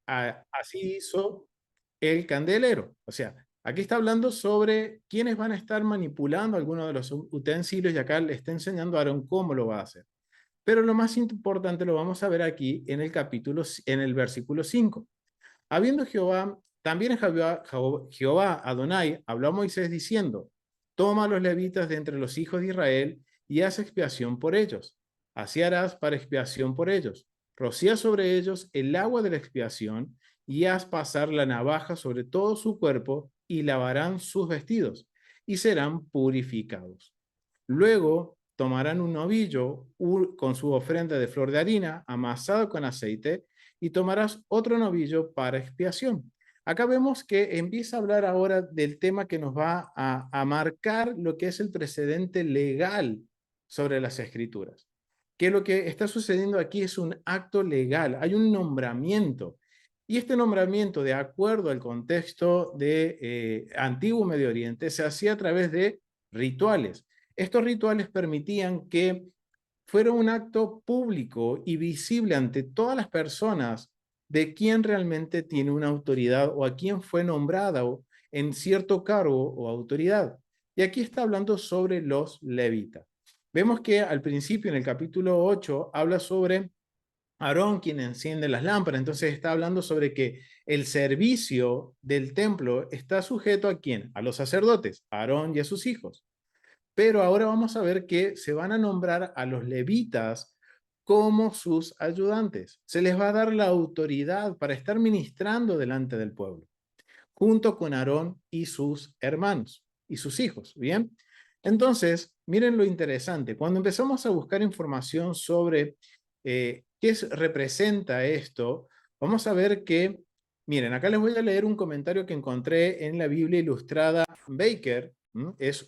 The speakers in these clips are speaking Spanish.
así hizo el candelero. O sea, aquí está hablando sobre quiénes van a estar manipulando algunos de los utensilios y acá le está enseñando a Aarón cómo lo va a hacer. Pero lo más importante lo vamos a ver aquí en el en el versículo 5. Habiendo Jehová, también Jehová Adonai habló a Moisés diciendo, toma a los levitas de entre los hijos de Israel y haz expiación por ellos. Así harás para expiación por ellos. Rocía sobre ellos el agua de la expiación y haz pasar la navaja sobre todo su cuerpo y lavarán sus vestidos y serán purificados. Luego tomarán un novillo con su ofrenda de flor de harina amasado con aceite y tomarás otro novillo para expiación. Acá vemos que empieza a hablar ahora del tema que nos va a marcar lo que es el precedente legal sobre las escrituras. Que lo que está sucediendo aquí es un acto legal, hay un nombramiento. Y este nombramiento, de acuerdo al contexto de Antiguo Medio Oriente, se hacía a través de rituales. Estos rituales permitían que fuera un acto público y visible ante todas las personas de quién realmente tiene una autoridad o a quién fue nombrada en cierto cargo o autoridad. Y aquí está hablando sobre los levitas. Vemos que al principio, en el capítulo 8, habla sobre Aarón quien enciende las lámparas. Entonces está hablando sobre que el servicio del templo está sujeto ¿a quién? A los sacerdotes, a Aarón y a sus hijos. Pero ahora vamos a ver que se van a nombrar a los levitas como sus ayudantes. Se les va a dar la autoridad para estar ministrando delante del pueblo, junto con Aarón y sus hermanos y sus hijos. Bien, entonces, miren lo interesante. Cuando empezamos a buscar información sobre representa esto, vamos a ver que, miren, acá les voy a leer un comentario que encontré en la Biblia Ilustrada Baker. Es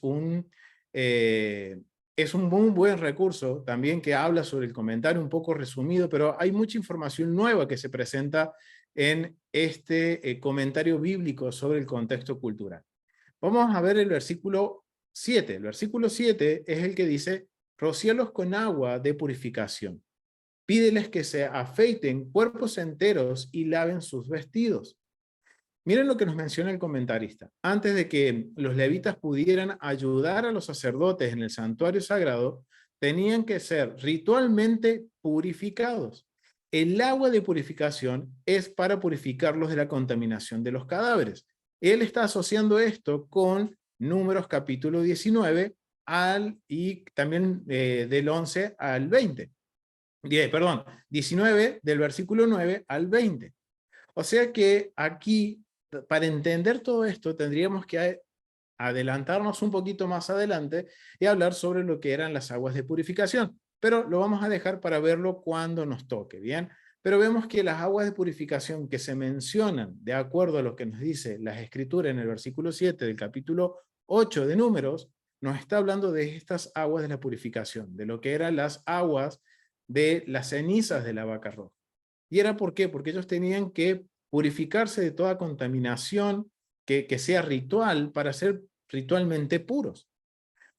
eh, es un muy buen recurso también que habla sobre el comentario un poco resumido, pero hay mucha información nueva que se presenta en este comentario bíblico sobre el contexto cultural. Vamos a ver el versículo 7. El versículo 7 es el que dice, rocíalos con agua de purificación. Pídeles que se afeiten cuerpos enteros y laven sus vestidos. Miren lo que nos menciona el comentarista. Antes de que los levitas pudieran ayudar a los sacerdotes en el santuario sagrado, tenían que ser ritualmente purificados. El agua de purificación es para purificarlos de la contaminación de los cadáveres. Él está asociando esto con Números capítulo 19 y también del 11 al 20. Perdón, 19 del versículo 9 al 20. O sea que aquí, para entender todo esto, tendríamos que adelantarnos un poquito más adelante y hablar sobre lo que eran las aguas de purificación. Pero lo vamos a dejar para verlo cuando nos toque, ¿bien? Pero vemos que las aguas de purificación que se mencionan, de acuerdo a lo que nos dice las escrituras en el versículo 7 del capítulo 8 de Números, nos está hablando de estas aguas de la purificación, de lo que eran las aguas de las cenizas de la vaca roja. ¿Y era por qué? Porque ellos tenían que purificarse de toda contaminación que sea ritual para ser ritualmente puros.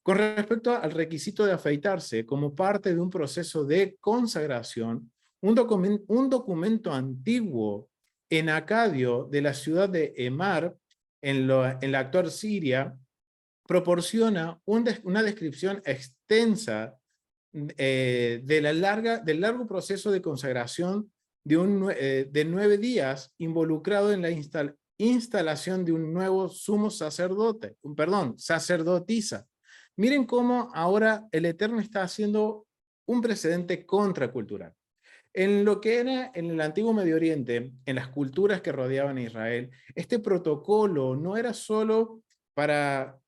Con respecto al requisito de afeitarse como parte de un proceso de consagración, un documento antiguo en acadio de la ciudad de Emar, en la actual Siria, proporciona una descripción extensa del largo proceso de consagración de 9 días involucrado en la instalación de un nuevo sumo sacerdote, perdón, sacerdotisa. Miren cómo ahora el Eterno está haciendo un precedente contracultural. En lo que era en el antiguo Medio Oriente, en las culturas que rodeaban a Israel, este protocolo no era solo para,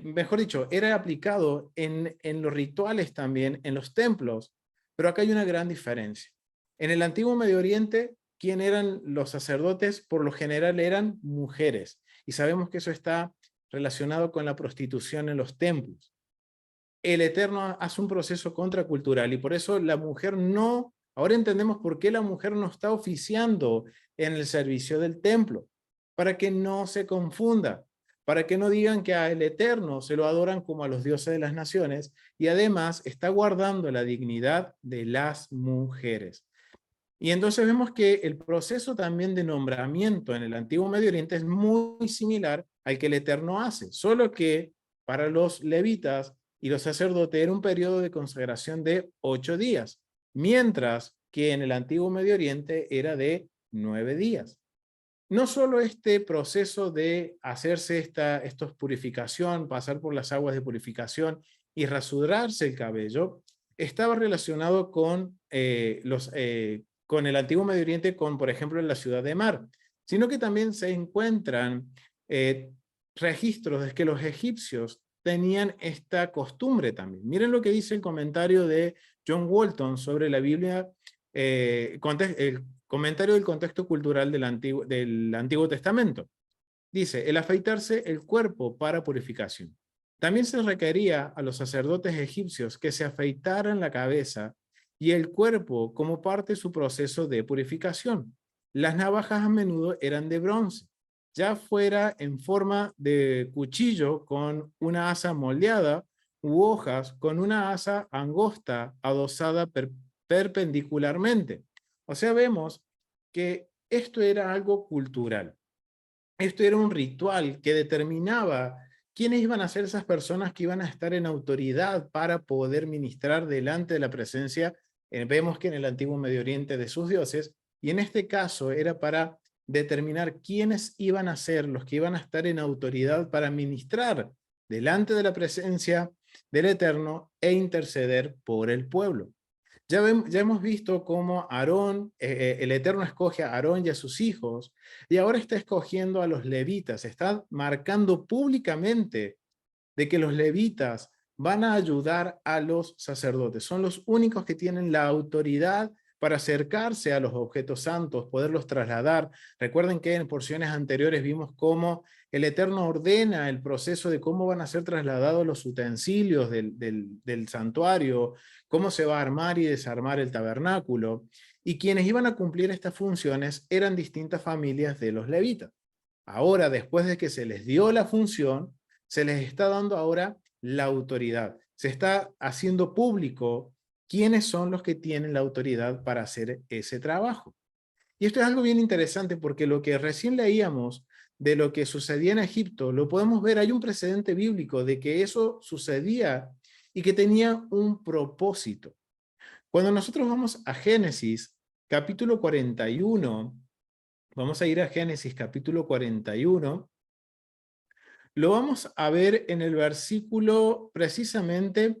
mejor dicho, era aplicado en los rituales también, en los templos, pero acá hay una gran diferencia. En el antiguo Medio Oriente, ¿quién eran los sacerdotes? Por lo general eran mujeres, y sabemos que eso está relacionado con la prostitución en los templos. El Eterno hace un proceso contracultural y por eso la mujer no, ahora entendemos por qué la mujer no está oficiando en el servicio del templo, para que no se confunda, para que no digan que al Eterno se lo adoran como a los dioses de las naciones y además está guardando la dignidad de las mujeres. Y entonces vemos que el proceso también de nombramiento en el Antiguo Medio Oriente es muy similar al que el Eterno hace, solo que para los levitas y los sacerdotes era un periodo de consagración de 8 días, mientras que en el Antiguo Medio Oriente era de 9 días. No solo este proceso de hacerse estos purificación, pasar por las aguas de purificación y rasurarse el cabello, estaba relacionado con el Antiguo Medio Oriente, con, por ejemplo, en la ciudad de Mar, sino que también se encuentran eh, registros de que los egipcios tenían esta costumbre también. Miren lo que dice el comentario de John Walton sobre la Biblia, el comentario del contexto cultural del Antiguo Testamento. Dice, el afeitarse el cuerpo para purificación. También se requería a los sacerdotes egipcios que se afeitaran la cabeza y el cuerpo como parte de su proceso de purificación. Las navajas a menudo eran de bronce, ya fuera en forma de cuchillo con una asa moldeada u hojas con una asa angosta adosada perpendicularmente. O sea, vemos que esto era algo cultural. Esto era un ritual que determinaba quiénes iban a ser esas personas que iban a estar en autoridad para poder ministrar delante de la presencia. Vemos que en el antiguo Medio Oriente de sus dioses, y en este caso era para determinar quiénes iban a ser los que iban a estar en autoridad para ministrar delante de la presencia del Eterno e interceder por el pueblo. Ya hemos visto cómo Aarón, el Eterno escoge a Aarón y a sus hijos, y ahora está escogiendo a los levitas, está marcando públicamente de que los levitas van a ayudar a los sacerdotes. Son los únicos que tienen la autoridad para acercarse a los objetos santos, poderlos trasladar. Recuerden que en porciones anteriores vimos cómo el Eterno ordena el proceso de cómo van a ser trasladados los utensilios del santuario, cómo se va a armar y desarmar el tabernáculo. Y quienes iban a cumplir estas funciones eran distintas familias de los levitas. Ahora, después de que se les dio la función, se les está dando ahora la autoridad. Se está haciendo público quiénes son los que tienen la autoridad para hacer ese trabajo. Y esto es algo bien interesante porque lo que recién leíamos de lo que sucedía en Egipto, lo podemos ver, hay un precedente bíblico de que eso sucedía y que tenía un propósito. Cuando nosotros vamos a Génesis, capítulo 41, vamos a ir a Génesis, capítulo 41, lo vamos a ver en el versículo, precisamente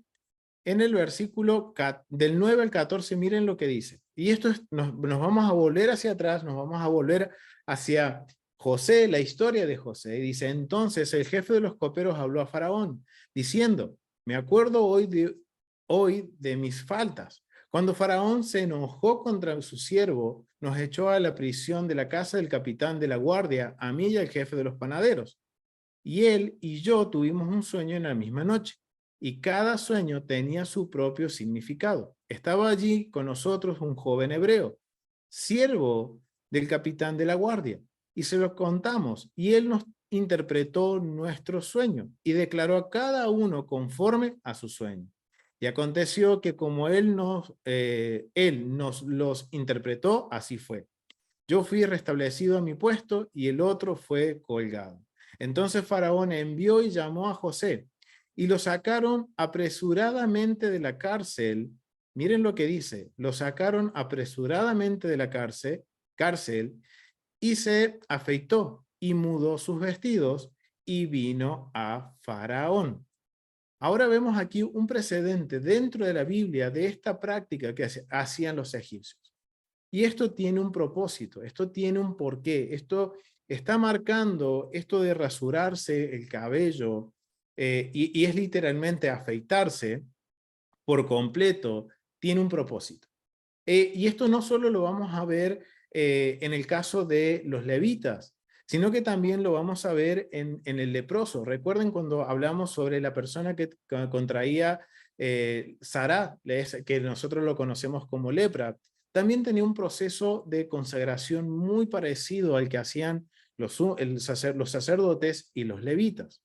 en el versículo del 9 al 14, miren lo que dice. Y esto nos vamos a volver hacia atrás, nos vamos a volver hacia José, la historia de José. Y dice, entonces el jefe de los coperos habló a Faraón, diciendo, me acuerdo hoy de mis faltas. Cuando Faraón se enojó contra su siervo, nos echó a la prisión de la casa del capitán de la guardia, a mí y al jefe de los panaderos. Y él y yo tuvimos un sueño en la misma noche, y cada sueño tenía su propio significado. Estaba allí con nosotros un joven hebreo, siervo del capitán de la guardia, y se lo contamos, y él nos interpretó nuestro sueño, y declaró a cada uno conforme a su sueño. Y aconteció que como él nos los interpretó, así fue. Yo fui restablecido a mi puesto y el otro fue colgado. Entonces Faraón envió y llamó a José y lo sacaron apresuradamente de la cárcel. Miren lo que dice, lo sacaron apresuradamente de la cárcel y se afeitó y mudó sus vestidos y vino a Faraón. Ahora vemos aquí un precedente dentro de la Biblia de esta práctica que hacían los egipcios. Y esto tiene un propósito, esto tiene un porqué, esto está marcando esto de rasurarse el cabello y es literalmente afeitarse por completo, tiene un propósito. Y esto no solo lo vamos a ver en el caso de los levitas, sino que también lo vamos a ver en el leproso. Recuerden cuando hablamos sobre la persona que contraía Sará, que nosotros lo conocemos como lepra, también tenía un proceso de consagración muy parecido al que hacían los sacerdotes y los levitas.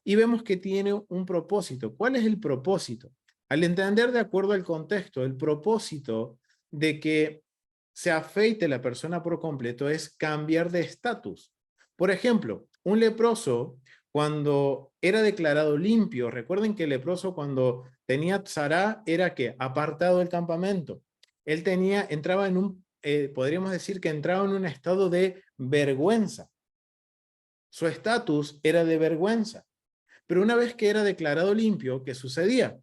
Y vemos que tiene un propósito. ¿Cuál es el propósito? Al entender de acuerdo al contexto, el propósito de que se afeite la persona por completo es cambiar de estatus. Por ejemplo, un leproso cuando era declarado limpio, recuerden que el leproso cuando tenía tzará era que apartado del campamento. Él entraba en podríamos decir que entraba en un estado de vergüenza. Su estatus era de vergüenza. Pero una vez que era declarado limpio, ¿qué sucedía?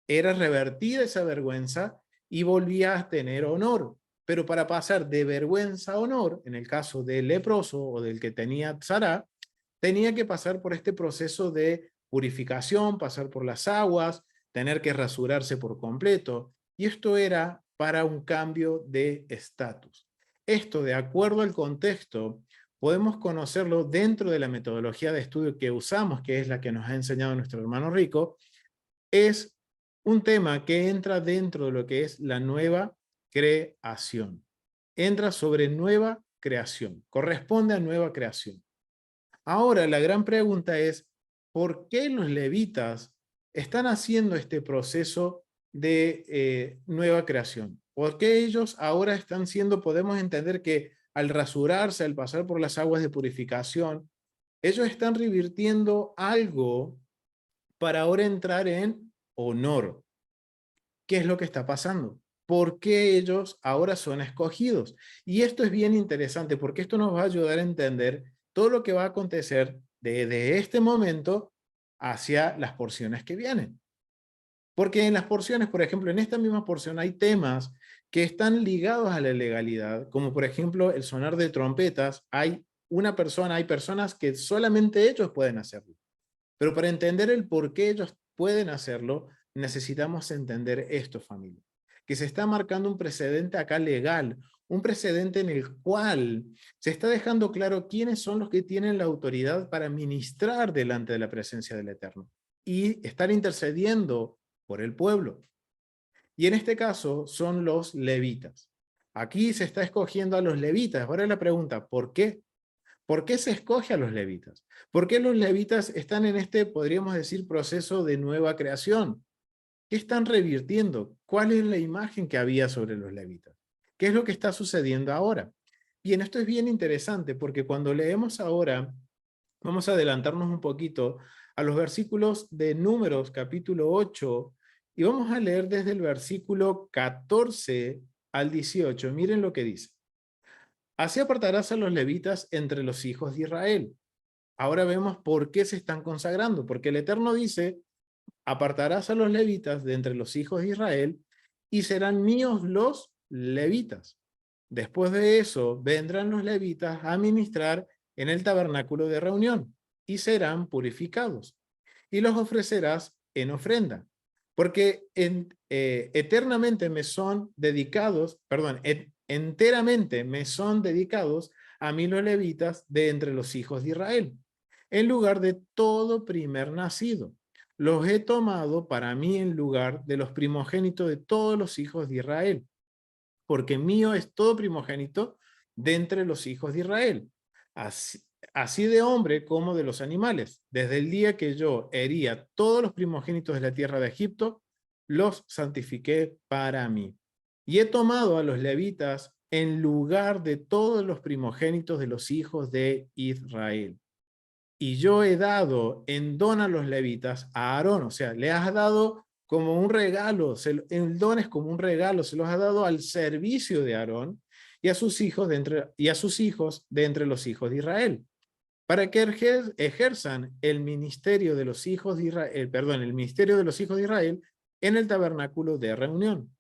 Era revertida esa vergüenza y volvía a tener honor. Pero para pasar de vergüenza a honor, en el caso del leproso o del que tenía tzará, tenía que pasar por este proceso de purificación, pasar por las aguas, tener que rasurarse por completo. Y esto era para un cambio de estatus. Esto, de acuerdo al contexto, podemos conocerlo dentro de la metodología de estudio que usamos, que es la que nos ha enseñado nuestro hermano Rico, es un tema que entra dentro de lo que es la nueva creación. Entra sobre nueva creación, corresponde a nueva creación. Ahora, la gran pregunta es, ¿por qué los levitas están haciendo este proceso de nueva creación? ¿Por qué ellos ahora están siendo, podemos entender que al rasurarse, al pasar por las aguas de purificación, ellos están revirtiendo algo para ahora entrar en honor? ¿Qué es lo que está pasando? ¿Por qué ellos ahora son escogidos? Y esto es bien interesante porque esto nos va a ayudar a entender todo lo que va a acontecer desde este momento hacia las porciones que vienen. Porque en las porciones, por ejemplo, en esta misma porción hay temas que están ligados a la legalidad, como por ejemplo el sonar de trompetas. Hay personas que solamente ellos pueden hacerlo. Pero para entender el por qué ellos pueden hacerlo, necesitamos entender esto, familia. Que se está marcando un precedente acá legal, un precedente en el cual se está dejando claro quiénes son los que tienen la autoridad para ministrar delante de la presencia del Eterno y estar intercediendo por el pueblo. Y en este caso son los levitas. Aquí se está escogiendo a los levitas. Ahora la pregunta, ¿por qué? ¿Por qué se escoge a los levitas? ¿Por qué los levitas están en este, podríamos decir, proceso de nueva creación? ¿Qué están revirtiendo? ¿Cuál es la imagen que había sobre los levitas? ¿Qué es lo que está sucediendo ahora? Bien, esto es bien interesante porque cuando leemos ahora, vamos a adelantarnos un poquito a los versículos de Números capítulo 8 y vamos a leer desde el versículo 14 al 18. Miren lo que dice. Así apartarás a los levitas entre los hijos de Israel. Ahora vemos por qué se están consagrando, porque el Eterno dice, apartarás a los levitas de entre los hijos de Israel y serán míos los levitas. Después de eso vendrán los levitas a ministrar en el tabernáculo de reunión y serán purificados y los ofrecerás en ofrenda, porque eternamente me son dedicados, enteramente me son dedicados a mí los levitas de entre los hijos de Israel, en lugar de todo primer nacido. Los he tomado para mí en lugar de los primogénitos de todos los hijos de Israel, porque mío es todo primogénito de entre los hijos de Israel. Así de hombre como de los animales. Desde el día que yo hería todos los primogénitos de la tierra de Egipto, los santifiqué para mí. Y he tomado a los levitas en lugar de todos los primogénitos de los hijos de Israel. Y yo he dado en don a los levitas a Aarón, o sea, le has dado como un regalo, el don es como un regalo, se los ha dado al servicio de Aarón y a sus hijos de entre los hijos de Israel, para que ejerzan el ministerio de los hijos de Israel, el ministerio de los hijos de Israel en el tabernáculo de reunión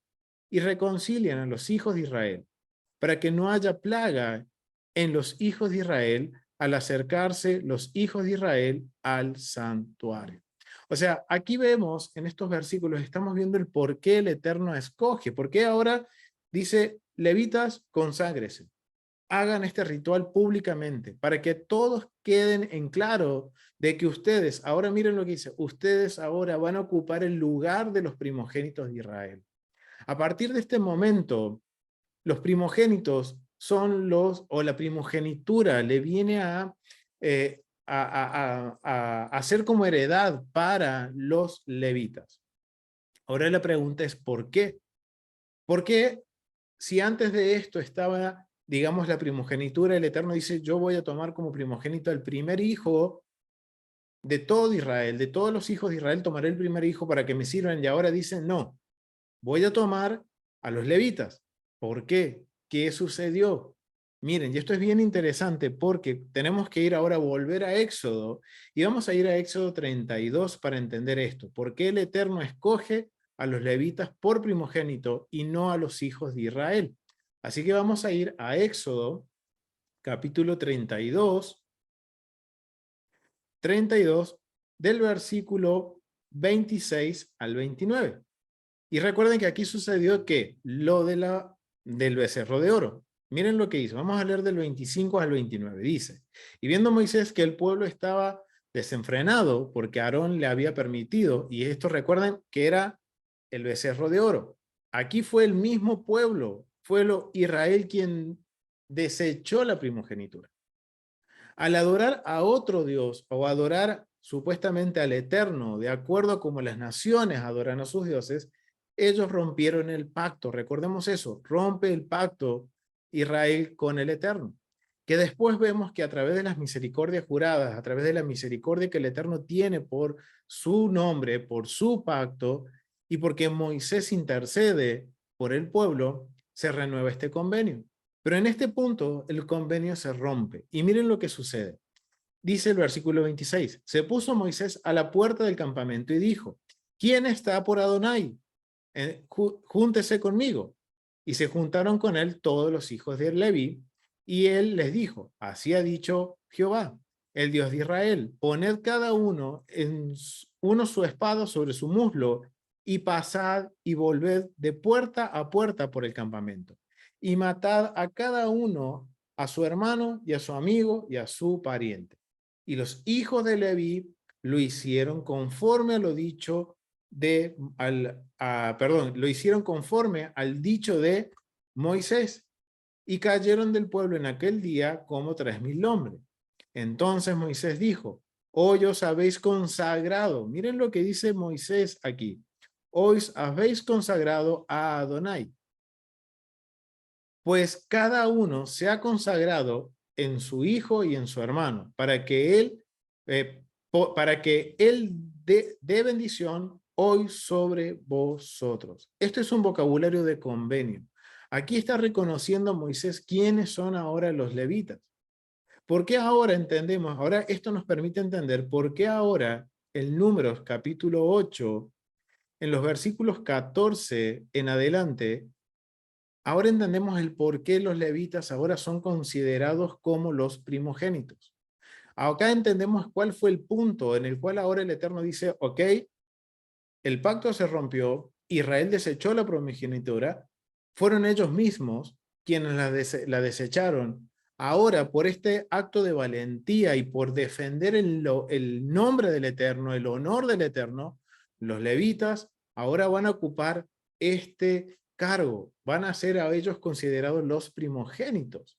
y reconcilian a los hijos de Israel, para que no haya plaga en los hijos de Israel al acercarse los hijos de Israel al santuario. O sea, aquí vemos en estos versículos, estamos viendo el por qué el Eterno escoge, por qué ahora dice, levitas, conságrese, hagan este ritual públicamente, para que todos queden en claro de que ustedes, ahora miren lo que dice, ustedes ahora van a ocupar el lugar de los primogénitos de Israel. A partir de este momento, los primogénitos son o la primogenitura le viene a ser como heredad para los levitas. Ahora la pregunta es ¿por qué? ¿Por qué si antes de esto estaba, digamos, la primogenitura, el Eterno dice, yo voy a tomar como primogénito al primer hijo de todo Israel, de todos los hijos de Israel tomaré el primer hijo para que me sirvan, y ahora dicen, no, voy a tomar a los levitas. ¿Por qué? ¿Qué sucedió? Miren, y esto es bien interesante porque tenemos que ir ahora a volver a Éxodo y vamos a ir a Éxodo 32 para entender esto. ¿Por qué el Eterno escoge a los levitas por primogénito y no a los hijos de Israel? Así que vamos a ir a Éxodo capítulo 32 del versículo 26 al 29. Y recuerden que aquí sucedió que lo del becerro de oro. Miren lo que hizo. Vamos a leer del 25 al 29. Dice, y viendo Moisés que el pueblo estaba desenfrenado porque Aarón le había permitido, y esto recuerden que era el becerro de oro. Aquí fue el mismo pueblo, fue Israel quien desechó la primogenitura. Al adorar a otro Dios o adorar supuestamente al Eterno, de acuerdo a como las naciones adoran a sus dioses, ellos rompieron el pacto. Recordemos eso, rompe el pacto Israel con el Eterno. Que después vemos que a través de las misericordias juradas, a través de la misericordia que el Eterno tiene por su nombre, por su pacto, y porque Moisés intercede por el pueblo, se renueva este convenio. Pero en este punto el convenio se rompe. Y miren lo que sucede. Dice el versículo 26, se puso Moisés a la puerta del campamento y dijo, ¿quién está por Adonai? Júntese conmigo. Y se juntaron con él todos los hijos de Leví, y él les dijo, así ha dicho Jehová, el Dios de Israel, poned cada uno su espada sobre su muslo, y pasad y volved de puerta a puerta por el campamento, y matad a cada uno a su hermano y a su amigo y a su pariente. Y los hijos de Leví lo hicieron conforme a lo dicho lo hicieron conforme al dicho de Moisés, y cayeron del pueblo en aquel día como 3000 hombres. Entonces Moisés dijo, hoy os habéis consagrado, miren lo que dice Moisés aquí, hoy os habéis consagrado a Adonai, pues cada uno se ha consagrado en su hijo y en su hermano, para que él dé bendición hoy sobre vosotros. Esto es un vocabulario de convenio. Aquí está reconociendo Moisés quiénes son ahora los levitas. ¿Por qué ahora entendemos? Ahora esto nos permite entender por qué ahora el Números capítulo 8, en los versículos 14 en adelante, ahora entendemos el por qué los levitas ahora son considerados como los primogénitos. Acá entendemos cuál fue el punto en el cual ahora el Eterno dice, ok, el pacto se rompió, Israel desechó la primogenitura, fueron ellos mismos quienes la desecharon. Ahora, por este acto de valentía y por defender el nombre del Eterno, el honor del Eterno, los levitas ahora van a ocupar este cargo, van a ser a ellos considerados los primogénitos.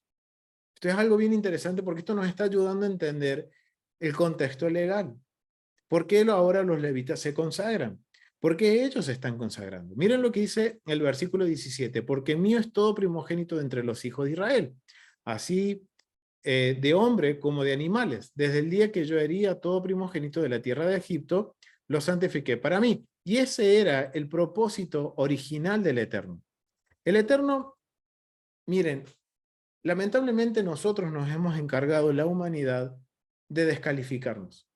Esto es algo bien interesante porque esto nos está ayudando a entender el contexto legal. ¿Por qué ahora los levitas se consagran? Porque ellos se están consagrando. Miren lo que dice el versículo 17, porque mío es todo primogénito de entre los hijos de Israel, así de hombre como de animales. Desde el día que yo hería todo primogénito de la tierra de Egipto, lo santifiqué para mí. Y ese era el propósito original del Eterno. El Eterno, miren, lamentablemente nosotros nos hemos encargado, la humanidad, de descalificarnos,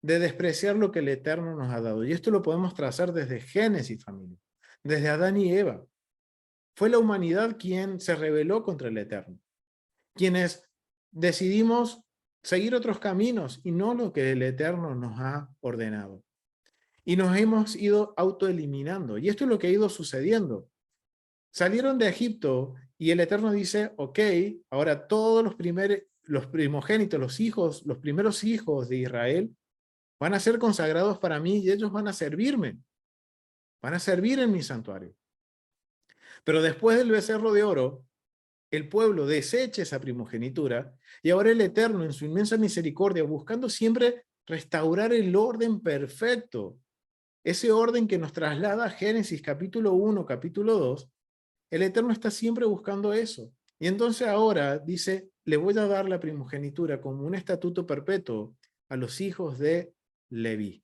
de despreciar lo que el Eterno nos ha dado. Y esto lo podemos trazar desde Génesis, familia, desde Adán y Eva. Fue la humanidad quien se rebeló contra el Eterno, quienes decidimos seguir otros caminos y no lo que el Eterno nos ha ordenado. Y nos hemos ido autoeliminando. Y esto es lo que ha ido sucediendo. Salieron de Egipto y el Eterno dice, ok, ahora todos los primogénitos, los primeros hijos de Israel, van a ser consagrados para mí y ellos van a servirme. Van a servir en mi santuario. Pero después del becerro de oro, el pueblo desecha esa primogenitura y ahora el Eterno, en su inmensa misericordia, buscando siempre restaurar el orden perfecto, ese orden que nos traslada a Génesis capítulo 1, capítulo 2, El Eterno está siempre buscando eso. Y entonces ahora dice, le voy a dar la primogenitura como un estatuto perpetuo a los hijos de Leví.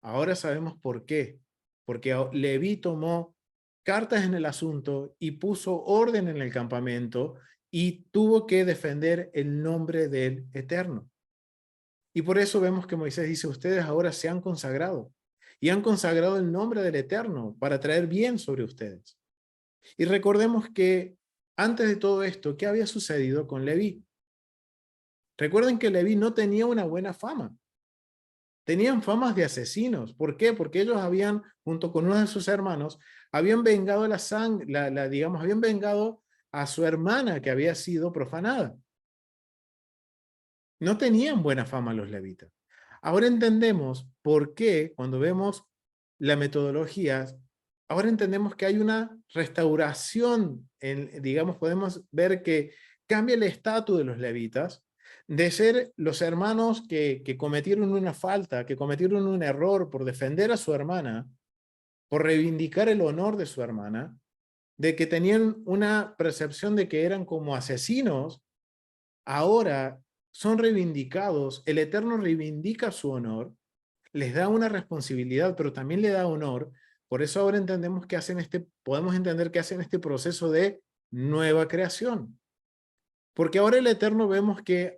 Ahora sabemos por qué. Porque Leví tomó cartas en el asunto y puso orden en el campamento y tuvo que defender el nombre del Eterno. Y por eso vemos que Moisés dice, ustedes ahora se han consagrado y han consagrado el nombre del Eterno para traer bien sobre ustedes. Y recordemos que antes de todo esto, ¿qué había sucedido con Leví? Recuerden que Leví no tenía una buena fama. Tenían famas de asesinos. ¿Por qué? Porque ellos habían, junto con uno de sus hermanos, habían vengado la sangre, digamos, habían vengado a su hermana que había sido profanada. No tenían buena fama los levitas. Ahora entendemos por qué, cuando vemos la metodología, ahora entendemos que hay una restauración, digamos, podemos ver que cambia el estatus de los levitas, de ser los hermanos que cometieron una falta, que cometieron un error por defender a su hermana, por reivindicar el honor de su hermana, de que tenían una percepción de que eran como asesinos, ahora son reivindicados, el Eterno reivindica su honor, les da una responsabilidad, pero también le da honor. Por eso ahora entendemos que hacen podemos entender que hacen este proceso de nueva creación. Porque ahora el Eterno vemos que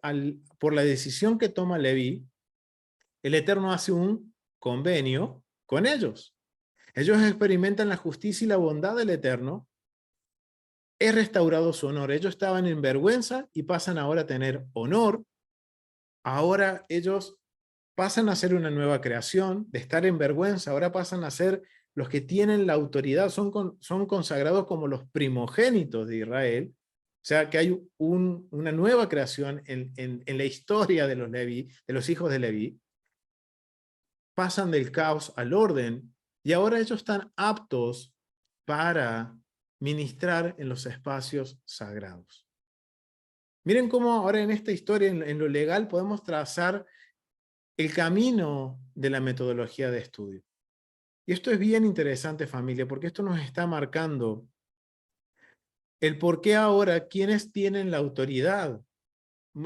por la decisión que toma Leví, el Eterno hace un convenio con ellos. Ellos experimentan la justicia y la bondad del Eterno. Es restaurado su honor. Ellos estaban en vergüenza y pasan ahora a tener honor. Ahora ellos pasan a ser una nueva creación, de estar en vergüenza, ahora pasan a ser los que tienen la autoridad, son consagrados como los primogénitos de Israel. O sea que hay una nueva creación en la historia de los Leví, de los hijos de Leví. Pasan del caos al orden y ahora ellos están aptos para ministrar en los espacios sagrados. Miren cómo ahora en esta historia, en lo legal, podemos trazar el camino de la metodología de estudio. Y esto es bien interesante, familia, porque esto nos está marcando el por qué ahora quienes tienen la autoridad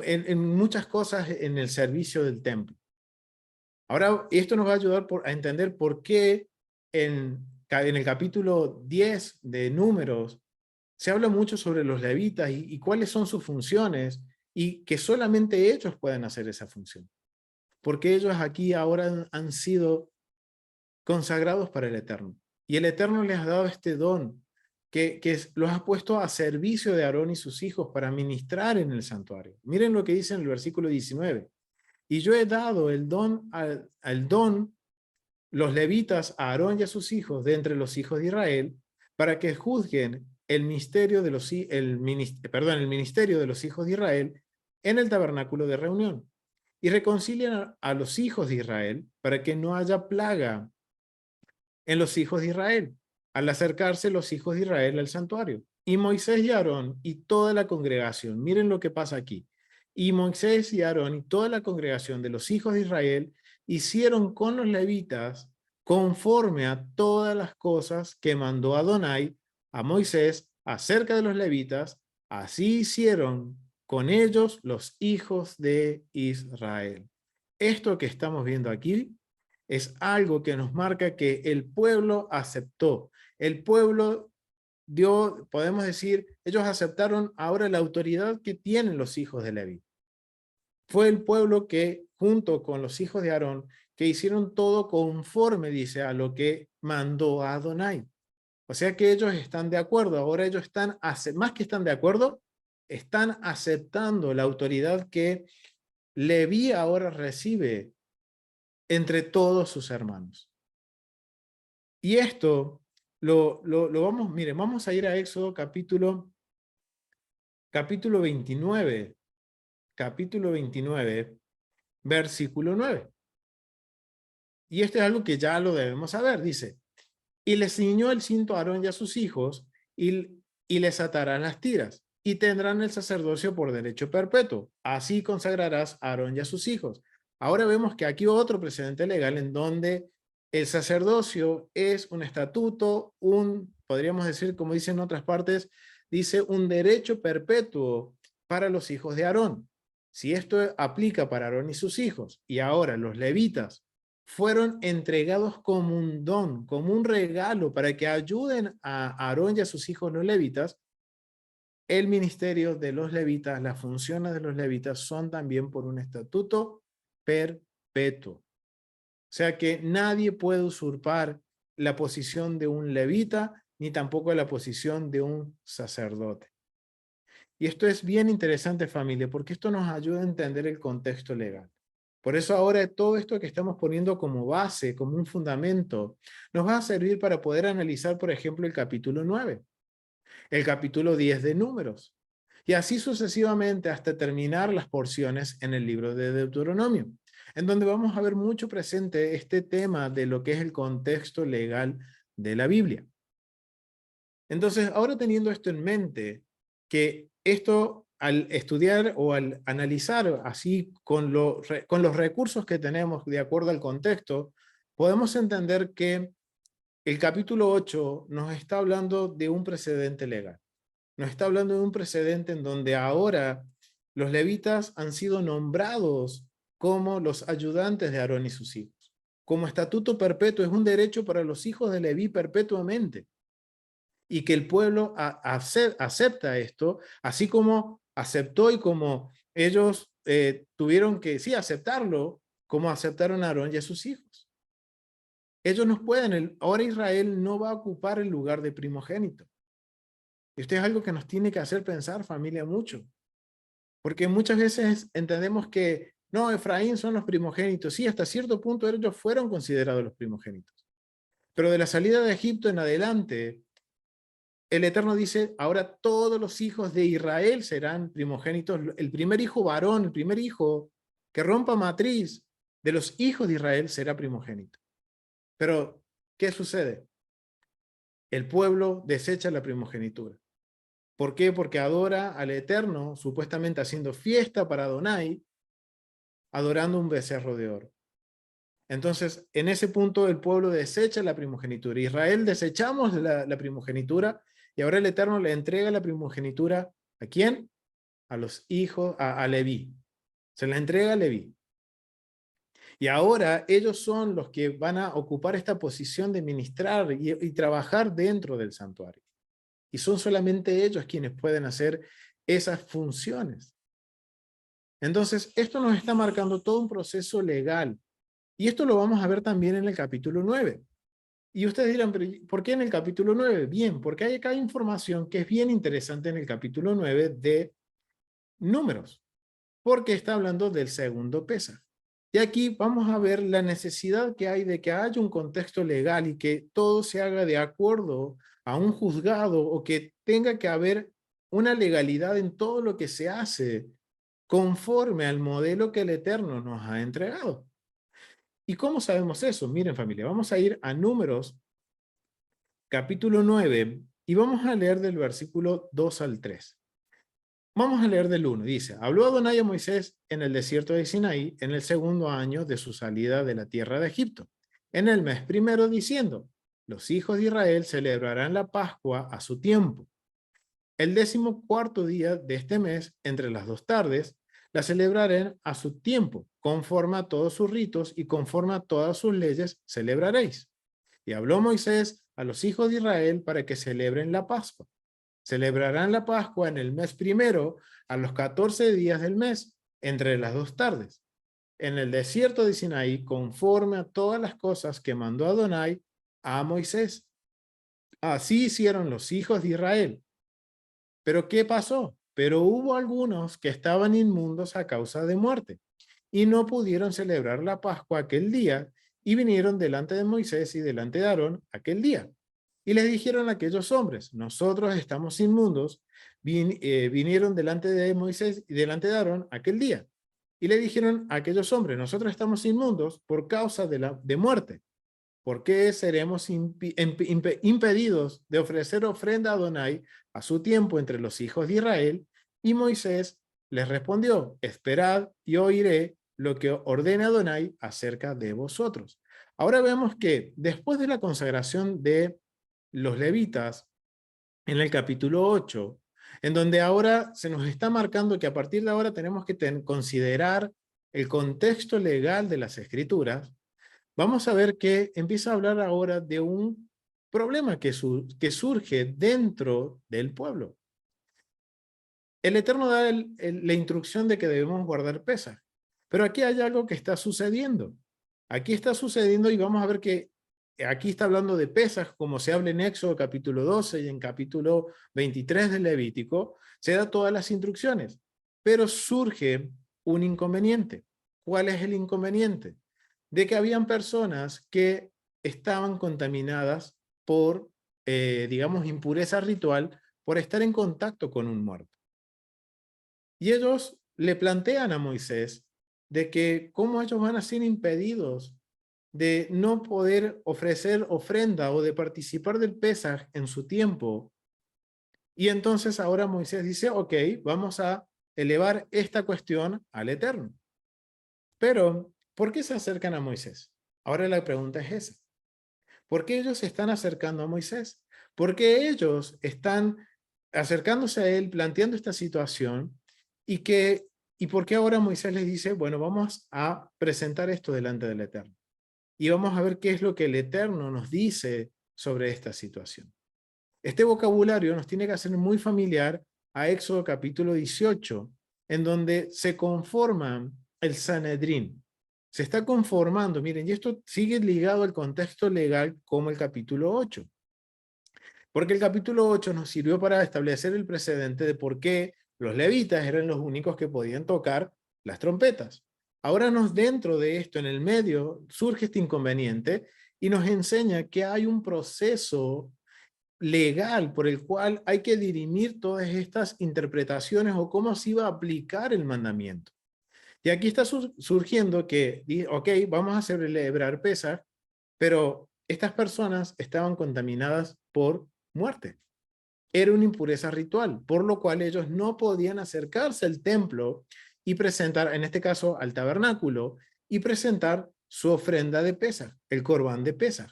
en muchas cosas en el servicio del templo. Ahora, esto nos va a ayudar a entender por qué en el capítulo 10 de Números se habla mucho sobre los levitas y cuáles son sus funciones y que solamente ellos pueden hacer esa función. Porque ellos aquí ahora han sido consagrados para el Eterno. Y el Eterno les ha dado este don que los ha puesto a servicio de Aarón y sus hijos para ministrar en el santuario. Miren lo que dice en el versículo 19. Y yo he dado el don al don, los levitas, a Aarón y a sus hijos de entre los hijos de Israel, para que juzguen el ministerio de el ministerio de los hijos de Israel en el tabernáculo de reunión y reconcilian a los hijos de Israel para que no haya plaga en los hijos de Israel, al acercarse los hijos de Israel al santuario. Y Moisés y Aarón y toda la congregación, miren lo que pasa aquí. Y Moisés y Aarón y toda la congregación de los hijos de Israel hicieron con los levitas conforme a todas las cosas que mandó Adonai a Moisés acerca de los levitas, así hicieron con ellos los hijos de Israel. Esto que estamos viendo aquí es algo que nos marca que el pueblo aceptó. El pueblo dio, podemos decir, ellos aceptaron ahora la autoridad que tienen los hijos de Leví. Fue el pueblo que, junto con los hijos de Aarón, que hicieron todo conforme, dice, a lo que mandó a Adonai. O sea que ellos están de acuerdo. Ahora ellos están, más que están de acuerdo, están aceptando la autoridad que Leví ahora recibe entre todos sus hermanos. Y esto lo vamos, miren, vamos a ir a Éxodo capítulo 29, capítulo 29, versículo 9. Y esto es algo que ya lo debemos saber, dice, y les ciñó el cinto a Aarón y a sus hijos, y les atarán las tiras, y tendrán el sacerdocio por derecho perpetuo. Así consagrarás a Aarón y a sus hijos. Ahora vemos que aquí otro precedente legal en donde el sacerdocio es un estatuto, un podríamos decir, como dicen en otras partes, dice un derecho perpetuo para los hijos de Aarón. Si esto aplica para Aarón y sus hijos, y ahora los levitas fueron entregados como un don, como un regalo para que ayuden a Aarón y a sus hijos los levitas, el ministerio de los levitas, las funciones de los levitas son también por un estatuto perpetuo. O sea que nadie puede usurpar la posición de un levita, ni tampoco la posición de un sacerdote. Y esto es bien interesante, familia, porque esto nos ayuda a entender el contexto legal. Por eso ahora todo esto que estamos poniendo como base, como un fundamento, nos va a servir para poder analizar, por ejemplo, el capítulo 9, el capítulo 10 de Números, y así sucesivamente hasta terminar las porciones en el libro de Deuteronomio, en donde vamos a ver mucho presente este tema de lo que es el contexto legal de la Biblia. Entonces, ahora teniendo esto en mente, que esto al estudiar o al analizar así con los recursos que tenemos de acuerdo al contexto, podemos entender que el capítulo 8 nos está hablando de un precedente legal. Nos está hablando de un precedente en donde ahora los levitas han sido nombrados como los ayudantes de Aarón y sus hijos. Como estatuto perpetuo, es un derecho para los hijos de Leví perpetuamente. Y que el pueblo acepta esto, así como aceptó y como ellos tuvieron que, sí, aceptarlo, como aceptaron a Aarón y a sus hijos. Ellos no pueden, ahora Israel no va a ocupar el lugar de primogénito. Y esto es algo que nos tiene que hacer pensar, familia, mucho. Porque muchas veces entendemos que, no, Efraín son los primogénitos. Sí, hasta cierto punto ellos fueron considerados los primogénitos. Pero de la salida de Egipto en adelante, el Eterno dice, ahora todos los hijos de Israel serán primogénitos. El primer hijo varón, el primer hijo que rompa matriz de los hijos de Israel será primogénito. Pero, ¿qué sucede? El pueblo desecha la primogenitura. ¿Por qué? Porque adora al Eterno, supuestamente haciendo fiesta para Adonai, adorando un becerro de oro. Entonces, en ese punto el pueblo desecha la primogenitura. Israel desechamos la primogenitura y ahora el Eterno le entrega la primogenitura ¿a quién? A los hijos, a Leví. Se la entrega a Leví. Y ahora ellos son los que van a ocupar esta posición de ministrar y trabajar dentro del santuario. Y son solamente ellos quienes pueden hacer esas funciones. Entonces, esto nos está marcando todo un proceso legal. Y esto lo vamos a ver también en el capítulo 9. Y ustedes dirán, ¿pero por qué en el capítulo 9? Bien, porque hay acá información que es bien interesante en el capítulo 9 de Números, porque está hablando del segundo Pesaj. Y aquí vamos a ver la necesidad que hay de que haya un contexto legal y que todo se haga de acuerdo a un juzgado o que tenga que haber una legalidad en todo lo que se hace conforme al modelo que el Eterno nos ha entregado. ¿Y cómo sabemos eso? Miren, familia, vamos a ir a Números, capítulo 9, y vamos a leer del versículo 2 al 3. Vamos a leer del 1. Dice, habló Adonai a Moisés en el desierto de Sinaí en el segundo año de su salida de la tierra de Egipto, en el mes primero, diciendo, los hijos de Israel celebrarán la Pascua a su tiempo. El 14º día de este mes, entre las 2 tardes, la celebrarán a su tiempo, conforme a todos sus ritos y conforme a todas sus leyes celebraréis. Y habló Moisés a los hijos de Israel para que celebren la Pascua. Celebrarán la Pascua en el mes primero, a los 14 días del mes, entre las 2 tardes, en el desierto de Sinaí, conforme a todas las cosas que mandó Adonai a Moisés. Así hicieron los hijos de Israel. ¿Pero qué pasó? Pero hubo algunos que estaban inmundos a causa de muerte y no pudieron celebrar la Pascua aquel día y vinieron delante de Moisés y delante de Aarón aquel día. Y les dijeron a aquellos hombres, nosotros estamos inmundos, vinieron delante de Moisés y delante de Aarón aquel día. Y le dijeron a aquellos hombres, nosotros estamos inmundos por causa de muerte. ¿Por qué seremos impedidos de ofrecer ofrenda a Adonai a su tiempo entre los hijos de Israel? Y Moisés les respondió, esperad y oiré lo que ordene Adonai acerca de vosotros. Ahora vemos que después de la consagración de los levitas en el capítulo 8, en donde ahora se nos está marcando que a partir de ahora tenemos que considerar el contexto legal de las escrituras. Vamos a ver que empieza a hablar ahora de un problema que surge dentro del pueblo. El Eterno da la instrucción de que debemos guardar Pesaj, pero aquí hay algo que está sucediendo. Aquí está sucediendo y vamos a ver que aquí está hablando de Pesaj, como se habla en Éxodo capítulo 12 y en capítulo 23 del Levítico, se da todas las instrucciones, pero surge un inconveniente. ¿Cuál es el inconveniente? De que habían personas que estaban contaminadas por, digamos, impureza ritual por estar en contacto con un muerto. Y ellos le plantean a Moisés de que cómo ellos van a ser impedidos de no poder ofrecer ofrenda o de participar del Pesaj en su tiempo. Y entonces ahora Moisés dice, ok, vamos a elevar esta cuestión al Eterno. Pero, ¿por qué se acercan a Moisés? Ahora la pregunta es esa. ¿Por qué ellos se están acercando a Moisés? ¿Por qué ellos están acercándose a él, planteando esta situación? ¿Y por qué ahora Moisés les dice, bueno, vamos a presentar esto delante del Eterno? Y vamos a ver qué es lo que el Eterno nos dice sobre esta situación. Este vocabulario nos tiene que hacer muy familiar a Éxodo capítulo 18, en donde se conforma el Sanedrín. Se está conformando, miren, y esto sigue ligado al contexto legal como el capítulo 8. Porque el capítulo 8 nos sirvió para establecer el precedente de por qué los levitas eran los únicos que podían tocar las trompetas. Ahora dentro de esto, en el medio, surge este inconveniente y nos enseña que hay un proceso legal por el cual hay que dirimir todas estas interpretaciones o cómo se iba a aplicar el mandamiento. Y aquí está surgiendo que, ok, vamos a celebrar Pesaj, pero estas personas estaban contaminadas por muerte. Era una impureza ritual, por lo cual ellos no podían acercarse al templo y presentar, en este caso al tabernáculo, y presentar su ofrenda de Pesaj, el corbán de Pesaj.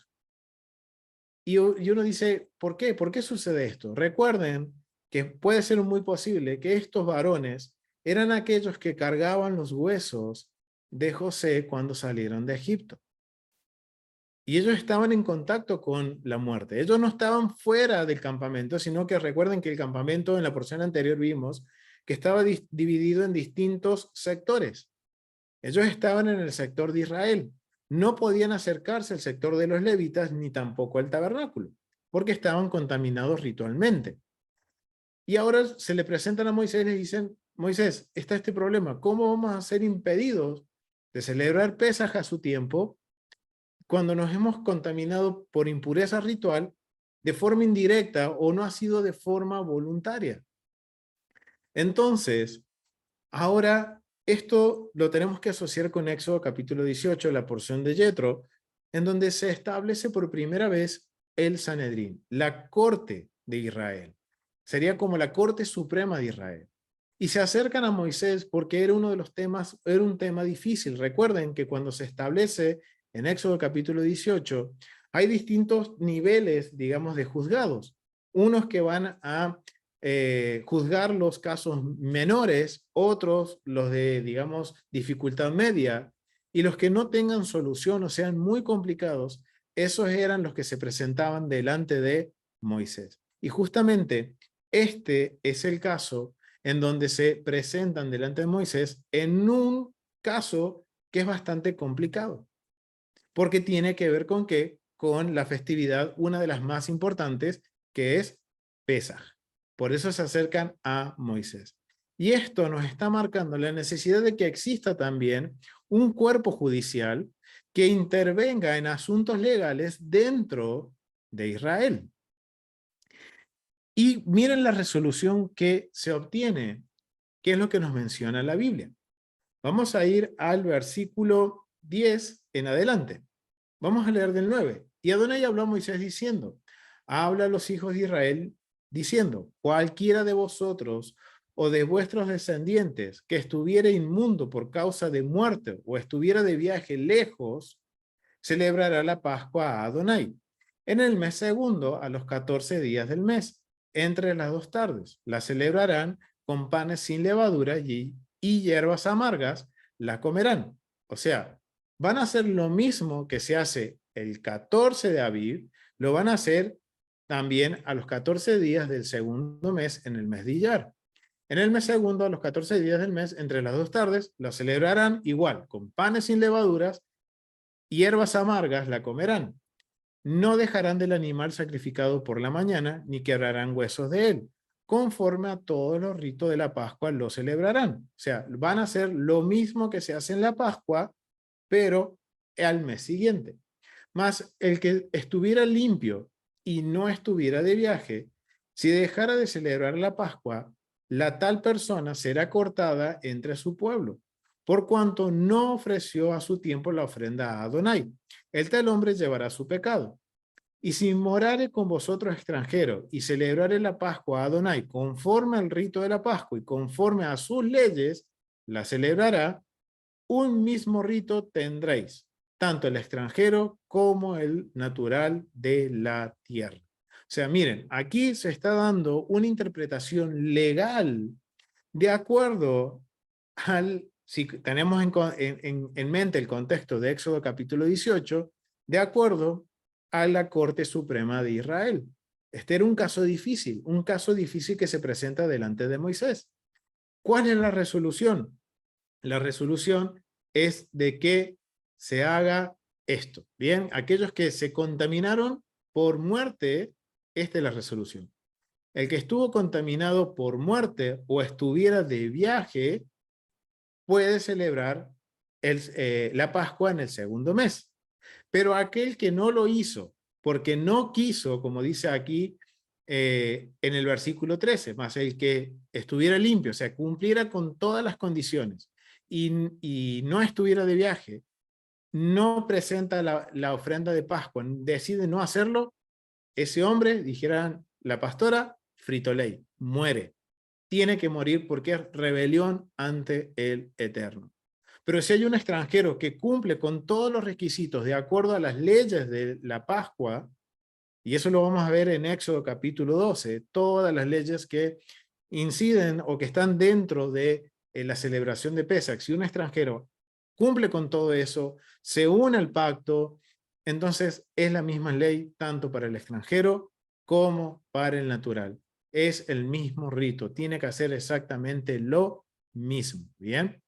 Y uno dice, ¿por qué? ¿Por qué sucede esto? Recuerden que puede ser muy posible que estos varones eran aquellos que cargaban los huesos de José cuando salieron de Egipto. Y ellos estaban en contacto con la muerte. Ellos no estaban fuera del campamento, sino que recuerden que el campamento en la porción anterior vimos que estaba dividido en distintos sectores. Ellos estaban en el sector de Israel. No podían acercarse al sector de los levitas ni tampoco al tabernáculo, porque estaban contaminados ritualmente. Y ahora se le presentan a Moisés y le dicen, Moisés, está este problema, ¿cómo vamos a ser impedidos de celebrar Pesaj a su tiempo cuando nos hemos contaminado por impureza ritual de forma indirecta o no ha sido de forma voluntaria? Entonces, ahora esto lo tenemos que asociar con Éxodo capítulo 18, la porción de Yetro, en donde se establece por primera vez el Sanedrín, la corte de Israel. Sería como la corte suprema de Israel. Y se acercan a Moisés porque era uno de los temas, era un tema difícil. Recuerden que cuando se establece en Éxodo capítulo 18, hay distintos niveles, digamos, de juzgados. Unos que van a juzgar los casos menores, otros los de, digamos, dificultad media, y los que no tengan solución o sean muy complicados, esos eran los que se presentaban delante de Moisés. Y justamente este es el caso en donde se presentan delante de Moisés en un caso que es bastante complicado, porque tiene que ver con qué, con la festividad, una de las más importantes, que es Pesaj. Por eso se acercan a Moisés. Y esto nos está marcando la necesidad de que exista también un cuerpo judicial que intervenga en asuntos legales dentro de Israel. Y miren la resolución que se obtiene, que es lo que nos menciona la Biblia. Vamos a ir al versículo 10 en adelante. Vamos a leer del 9. Y Adonai habló a Moisés diciendo, habla a los hijos de Israel diciendo, cualquiera de vosotros o de vuestros descendientes que estuviera inmundo por causa de muerte o estuviera de viaje lejos, celebrará la Pascua a Adonai. En el mes segundo, a los 14 días del mes, entre las 2 tardes, la celebrarán con panes sin levadura y hierbas amargas, la comerán. O sea, van a hacer lo mismo que se hace el 14 de Aviv, lo van a hacer también a los 14 días del segundo mes en el mes de Iyar. En el mes segundo, a los 14 días del mes, entre las 2 tardes, lo celebrarán igual, con panes sin levaduras, hierbas amargas la comerán. No dejarán del animal sacrificado por la mañana, ni quebrarán huesos de él. Conforme a todos los ritos de la Pascua lo celebrarán. O sea, van a hacer lo mismo que se hace en la Pascua, pero al mes siguiente. Mas el que estuviera limpio y no estuviera de viaje, si dejara de celebrar la Pascua, la tal persona será cortada entre su pueblo, por cuanto no ofreció a su tiempo la ofrenda a Adonai. El tal hombre llevará su pecado. Y si morare con vosotros extranjeros y celebrare la Pascua a Adonai conforme al rito de la Pascua y conforme a sus leyes, la celebrará, un mismo rito tendréis, tanto el extranjero como el natural de la tierra. O sea, miren, aquí se está dando una interpretación legal de acuerdo al, si tenemos en mente el contexto de Éxodo capítulo 18, de acuerdo a la Corte Suprema de Israel. Este era un caso difícil que se presenta delante de Moisés. ¿Cuál es la resolución? La resolución es de que se haga esto. Bien, aquellos que se contaminaron por muerte, esta es la resolución. El que estuvo contaminado por muerte o estuviera de viaje puede celebrar la Pascua en el segundo mes. Pero aquel que no lo hizo, porque no quiso, como dice aquí en el versículo 13, más el que estuviera limpio, o sea, cumpliera con todas las condiciones y no estuviera de viaje, no presenta la ofrenda de Pascua, decide no hacerlo, ese hombre, dijera la pastora, frito ley, muere. Tiene que morir porque es rebelión ante el Eterno. Pero si hay un extranjero que cumple con todos los requisitos de acuerdo a las leyes de la Pascua, y eso lo vamos a ver en Éxodo capítulo 12, todas las leyes que inciden o que están dentro de la celebración de Pesach, si un extranjero cumple con todo eso, se une al pacto, entonces es la misma ley tanto para el extranjero como para el natural. Es el mismo rito, tiene que hacer exactamente lo mismo, ¿bien?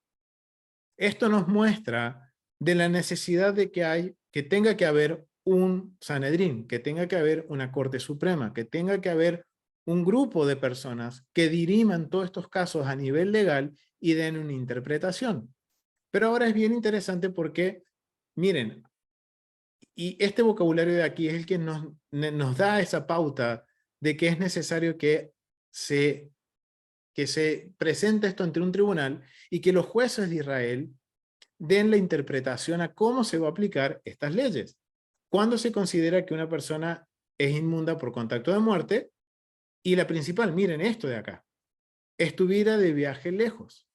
Esto nos muestra de la necesidad de que tenga que haber un Sanedrín, que tenga que haber una Corte Suprema, que tenga que haber un grupo de personas que diriman todos estos casos a nivel legal y den una interpretación. Pero ahora es bien interesante porque, miren, y este vocabulario de aquí es el que nos da esa pauta de que es necesario que se presente esto ante un tribunal y que los jueces de Israel den la interpretación a cómo se va a aplicar estas leyes. Cuando se considera que una persona es inmunda por contacto de muerte, y la principal, miren esto de acá, estuviera de viaje lejos.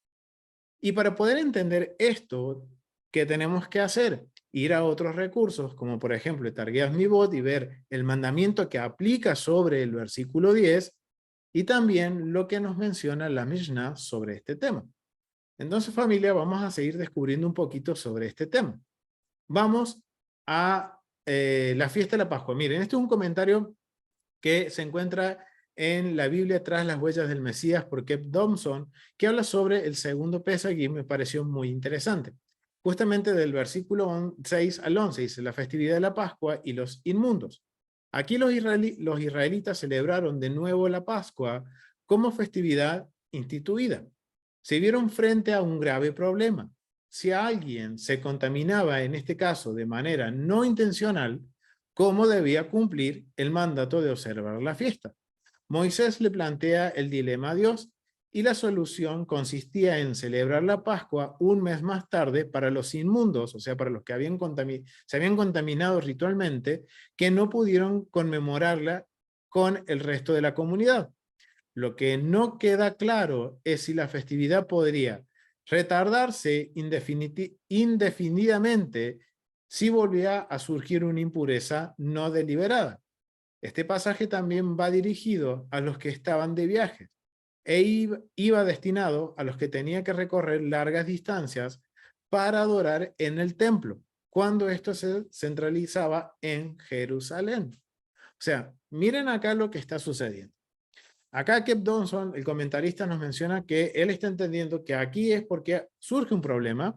Y para poder entender esto, ¿qué tenemos que hacer? Ir a otros recursos, como por ejemplo Targueas Mibot, y ver el mandamiento que aplica sobre el versículo 10, y también lo que nos menciona la Mishnah sobre este tema. Entonces, familia, vamos a seguir descubriendo un poquito sobre este tema. Vamos a la fiesta de la Pascua. Miren, este es un comentario que se encuentra en la Biblia Tras las huellas del Mesías por Kev Thompson, que habla sobre el segundo Pesaj y me pareció muy interesante. Justamente del versículo 6 al 11 dice la festividad de la Pascua y los inmundos. Aquí los israelitas celebraron de nuevo la Pascua como festividad instituida. Se vieron frente a un grave problema. Si alguien se contaminaba, en este caso de manera no intencional, ¿cómo debía cumplir el mandato de observar la fiesta? Moisés le plantea el dilema a Dios y la solución consistía en celebrar la Pascua un mes más tarde para los inmundos, o sea, para los que se habían contaminado ritualmente, que no pudieron conmemorarla con el resto de la comunidad. Lo que no queda claro es si la festividad podría retardarse indefinidamente si volvía a surgir una impureza no deliberada. Este pasaje también va dirigido a los que estaban de viaje e iba destinado a los que tenían que recorrer largas distancias para adorar en el templo, cuando esto se centralizaba en Jerusalén. O sea, miren acá lo que está sucediendo. Acá Kev Donson, el comentarista, nos menciona que él está entendiendo que aquí es porque surge un problema,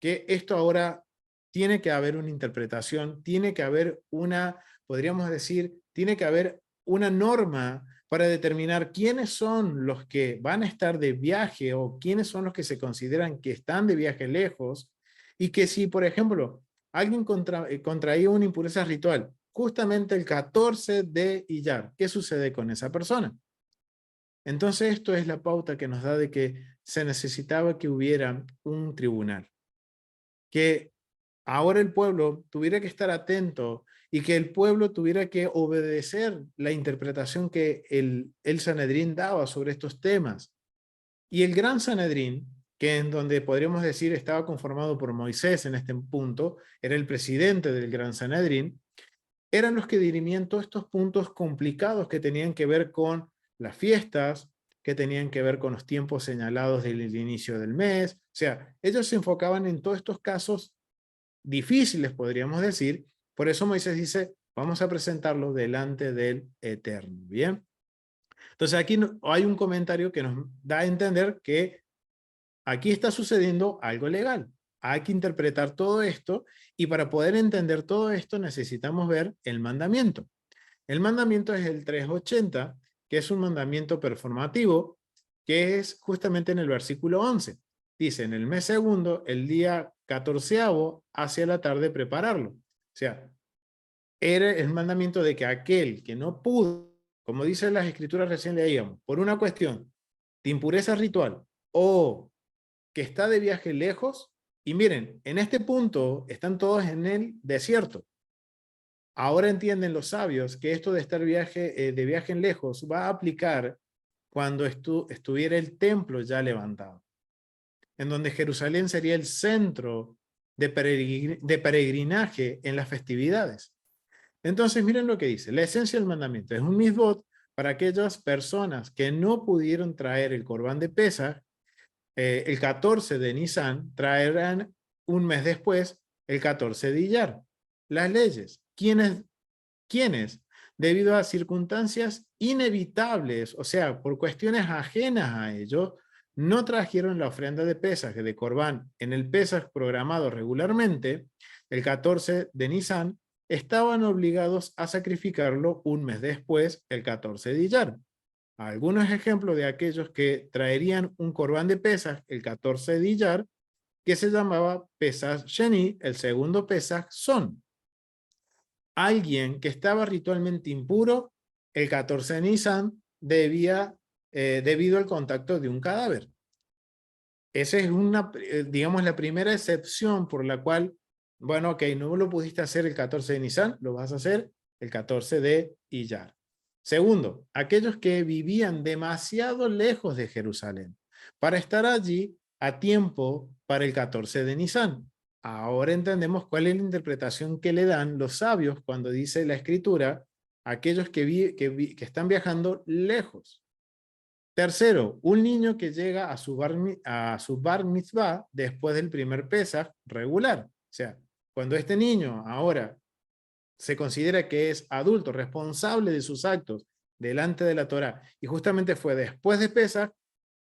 que esto ahora tiene que haber una interpretación, tiene que haber una, podríamos decir, tiene que haber una norma para determinar quiénes son los que van a estar de viaje o quiénes son los que se consideran que están de viaje lejos, y que si, por ejemplo, alguien contraía una impureza ritual justamente el 14 de Iyar, ¿qué sucede con esa persona? Entonces esto es la pauta que nos da de que se necesitaba que hubiera un tribunal, que ahora el pueblo tuviera que estar atento y que el pueblo tuviera que obedecer la interpretación que el Sanedrín daba sobre estos temas. Y el Gran Sanedrín, que en donde podríamos decir estaba conformado por Moisés en este punto, era el presidente del Gran Sanedrín, eran los que dirimían todos estos puntos complicados que tenían que ver con las fiestas, que tenían que ver con los tiempos señalados del inicio del mes. O sea, ellos se enfocaban en todos estos casos difíciles, podríamos decir. Por eso Moisés dice, vamos a presentarlo delante del Eterno. ¿Bien? Entonces aquí hay un comentario que nos da a entender que aquí está sucediendo algo legal. Hay que interpretar todo esto y para poder entender todo esto necesitamos ver el mandamiento. El mandamiento es el 380, que es un mandamiento performativo, que es justamente en el versículo 11. Dice, en el mes segundo, el día 14avo, hacia la tarde prepararlo. O sea, era el mandamiento de que aquel que no pudo, como dicen las escrituras recién leíamos, por una cuestión de impureza ritual o que está de viaje lejos, y miren, en este punto están todos en el desierto. Ahora entienden los sabios que esto de estar de viaje en lejos va a aplicar cuando estuviera el templo ya levantado, en donde Jerusalén sería el centro de peregrinaje en las festividades. Entonces miren lo que dice, la esencia del mandamiento es un misbot para aquellas personas que no pudieron traer el Corbán de Pesaj, el 14 de Nisan, traerán un mes después el 14 de Iyar. Las leyes, ¿quiénes? Debido a circunstancias inevitables, o sea, por cuestiones ajenas a ellos, no trajeron la ofrenda de Pesaj, de Corbán, en el Pesaj programado regularmente, el 14 de Nisan, estaban obligados a sacrificarlo un mes después, el 14 de Iyar. Algunos ejemplos de aquellos que traerían un Corbán de Pesaj el 14 de Iyar, que se llamaba Pesaj Sheni, el segundo Pesaj, son alguien que estaba ritualmente impuro el 14 de Nisan debido al contacto de un cadáver. Esa es digamos, la primera excepción por la cual, bueno, ok, no lo pudiste hacer el 14 de Nisan, lo vas a hacer el 14 de Iyar. Segundo, aquellos que vivían demasiado lejos de Jerusalén para estar allí a tiempo para el 14 de Nisan. Ahora entendemos cuál es la interpretación que le dan los sabios cuando dice la escritura, aquellos que están viajando lejos. Tercero, un niño que llega a su bar mitzvah después del primer Pesaj regular. O sea, cuando este niño ahora se considera que es adulto, responsable de sus actos delante de la Torá, y justamente fue después de Pesaj,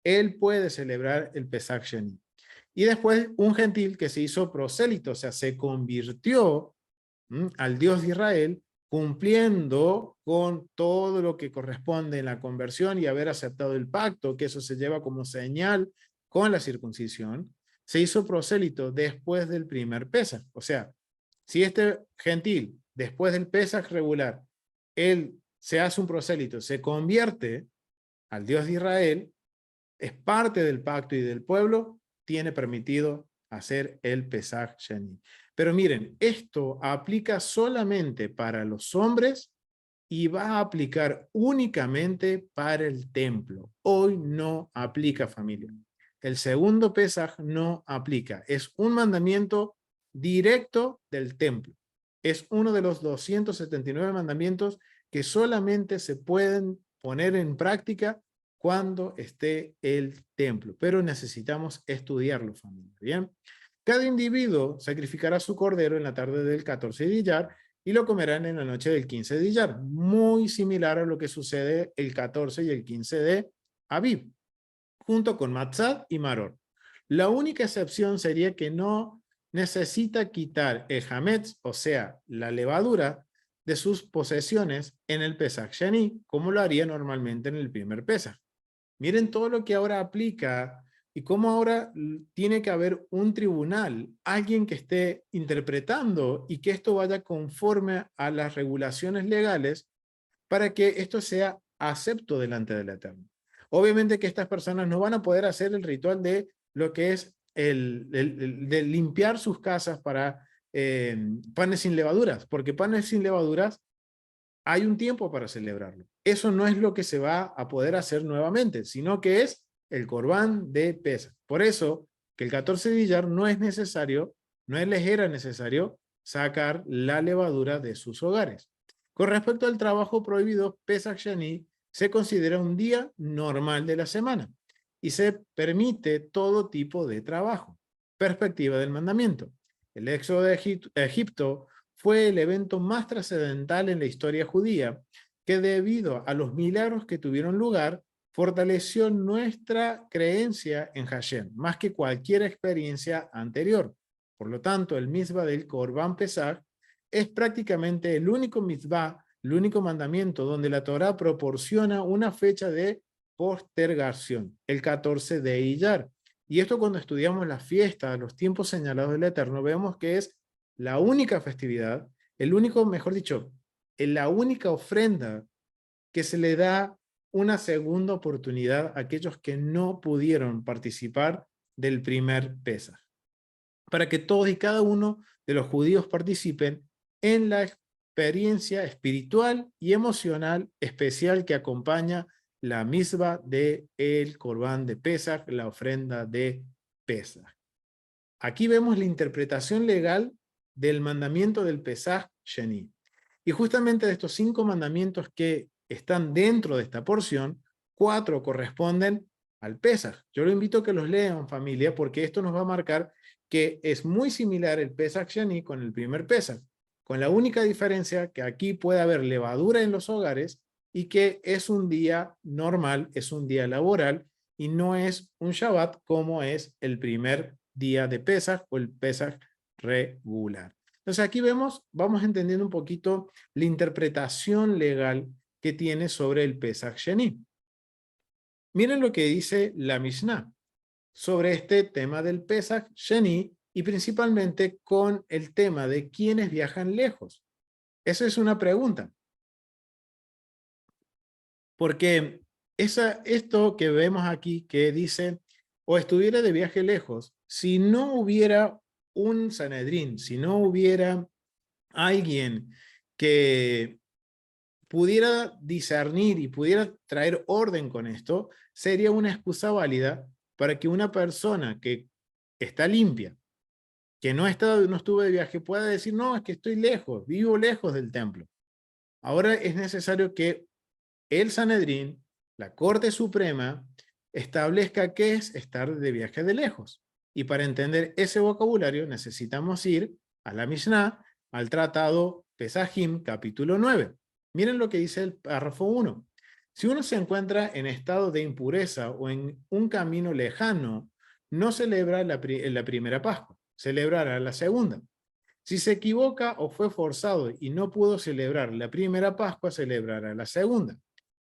él puede celebrar el Pesaj Sheni. Y después un gentil que se hizo prosélito, o sea, se convirtió al Dios de Israel, cumpliendo con todo lo que corresponde en la conversión y haber aceptado el pacto, que eso se lleva como señal con la circuncisión, se hizo prosélito después del primer Pesaj. O sea, si este gentil, después del Pesaj regular, él se hace un prosélito, se convierte al Dios de Israel, es parte del pacto y del pueblo, tiene permitido hacer el Pesaj Sheni. Pero miren, esto aplica solamente para los hombres y va a aplicar únicamente para el templo. Hoy no aplica, familia. El segundo Pesaj no aplica. Es un mandamiento directo del templo. Es uno de los 279 mandamientos que solamente se pueden poner en práctica cuando esté el templo, pero necesitamos estudiarlo, familia. Bien, cada individuo sacrificará su cordero en la tarde del 14 de Iyar y lo comerán en la noche del 15 de Iyar, muy similar a lo que sucede el 14 y el 15 de Abib, junto con Matzat y Maror. La única excepción sería que no necesita quitar el hametz, o sea, la levadura, de sus posesiones en el Pesach Sheni, como lo haría normalmente en el primer Pesach. Miren todo lo que ahora aplica y cómo ahora tiene que haber un tribunal, alguien que esté interpretando y que esto vaya conforme a las regulaciones legales para que esto sea acepto delante del Eterno. Obviamente que estas personas no van a poder hacer el ritual de lo que es de limpiar sus casas para panes sin levaduras, porque panes sin levaduras hay un tiempo para celebrarlo. Eso no es lo que se va a poder hacer nuevamente, sino que es el Corbán de Pesach. Por eso que el 14 de Iyar no es necesario, no les era necesario sacar la levadura de sus hogares. Con respecto al trabajo prohibido, Pesach Shani se considera un día normal de la semana y se permite todo tipo de trabajo. Perspectiva del mandamiento. El éxodo de Egipto fue el evento más trascendental en la historia judía, que debido a los milagros que tuvieron lugar, fortaleció nuestra creencia en Hashem, más que cualquier experiencia anterior. Por lo tanto, el mitzvah del Korban Pesach es prácticamente el único mitzvah, el único mandamiento donde la Torá proporciona una fecha de postergación, el 14 de Iyar. Y esto cuando estudiamos la fiesta, los tiempos señalados del Eterno, vemos que es la única festividad, el único, mejor dicho, la única ofrenda que se le da una segunda oportunidad a aquellos que no pudieron participar del primer Pesaj, para que todos y cada uno de los judíos participen en la experiencia espiritual y emocional especial que acompaña la misma de el Corbán de Pesaj, la ofrenda de Pesaj. Aquí vemos la interpretación legal del mandamiento del Pesaj Sheni. Y justamente de estos 5 mandamientos que están dentro de esta porción, 4 corresponden al Pesaj. Yo lo invito a que los lean, familia, porque esto nos va a marcar que es muy similar el Pesaj Sheni con el primer Pesaj, con la única diferencia que aquí puede haber levadura en los hogares y que es un día normal, es un día laboral y no es un Shabbat como es el primer día de Pesaj o el Pesaj regular. Entonces aquí vamos entendiendo un poquito la interpretación legal que tiene sobre el Pesaj Sheni. Miren lo que dice la Mishnah sobre este tema del Pesaj Sheni y principalmente con el tema de quienes viajan lejos. Esa es una pregunta. Porque esto que vemos aquí que dice, o estuviera de viaje lejos, si no hubiera un Sanedrín, si no hubiera alguien que pudiera discernir y pudiera traer orden con esto, sería una excusa válida para que una persona que está limpia, que no estuvo de viaje, pueda decir, no, es que estoy lejos, vivo lejos del templo. Ahora es necesario que el Sanedrín, la Corte Suprema, establezca qué es estar de viaje de lejos. Y para entender ese vocabulario necesitamos ir a la Mishnah, al tratado Pesajim, capítulo 9. Miren lo que dice el párrafo 1. Si uno se encuentra en estado de impureza o en un camino lejano, no celebra la primera Pascua, celebrará la segunda. Si se equivoca o fue forzado y no pudo celebrar la primera Pascua, celebrará la segunda.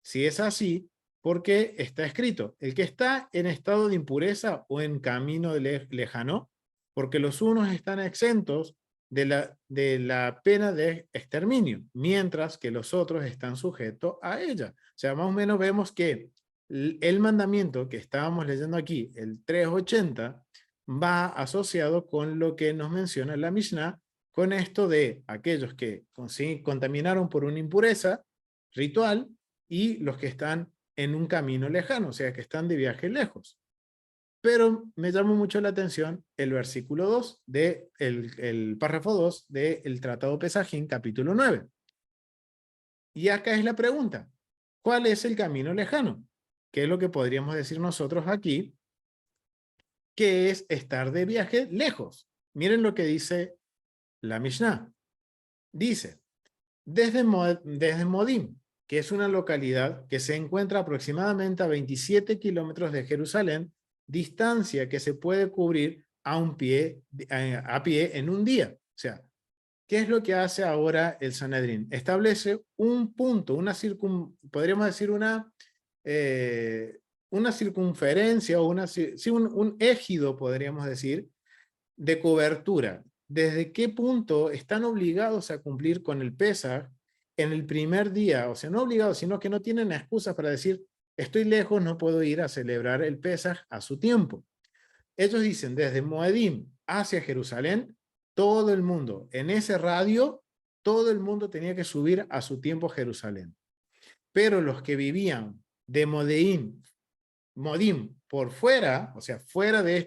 Si es así, porque está escrito, el que está en estado de impureza o en camino lejano, porque los unos están exentos de la pena de exterminio, mientras que los otros están sujetos a ella. O sea, más o menos vemos que el mandamiento que estábamos leyendo aquí, el 380, va asociado con lo que nos menciona la Mishnah, con esto de aquellos que contaminaron por una impureza ritual y los que están en un camino lejano, o sea, que están de viaje lejos. Pero me llamó mucho la atención el versículo 2, el párrafo 2 del Tratado Pesajim, capítulo 9. Y acá es la pregunta, ¿cuál es el camino lejano? ¿Qué es lo que podríamos decir nosotros aquí? Que es estar de viaje lejos. Miren lo que dice la Mishnah. Dice, desde Modim, que es una localidad que se encuentra aproximadamente a 27 kilómetros de Jerusalén, distancia que se puede cubrir a pie en un día. O sea, ¿qué es lo que hace ahora el Sanedrín? Establece un punto, podríamos decir una circunferencia o un égido, podríamos decir, de cobertura. ¿Desde qué punto están obligados a cumplir con el Pesaj en el primer día? O sea, no obligados, sino que no tienen excusas para decir, estoy lejos, no puedo ir a celebrar el Pesaj a su tiempo. Ellos dicen, desde Moedim hacia Jerusalén, todo el mundo, en ese radio, todo el mundo tenía que subir a su tiempo a Jerusalén. Pero los que vivían de Modim por fuera, o sea, fuera de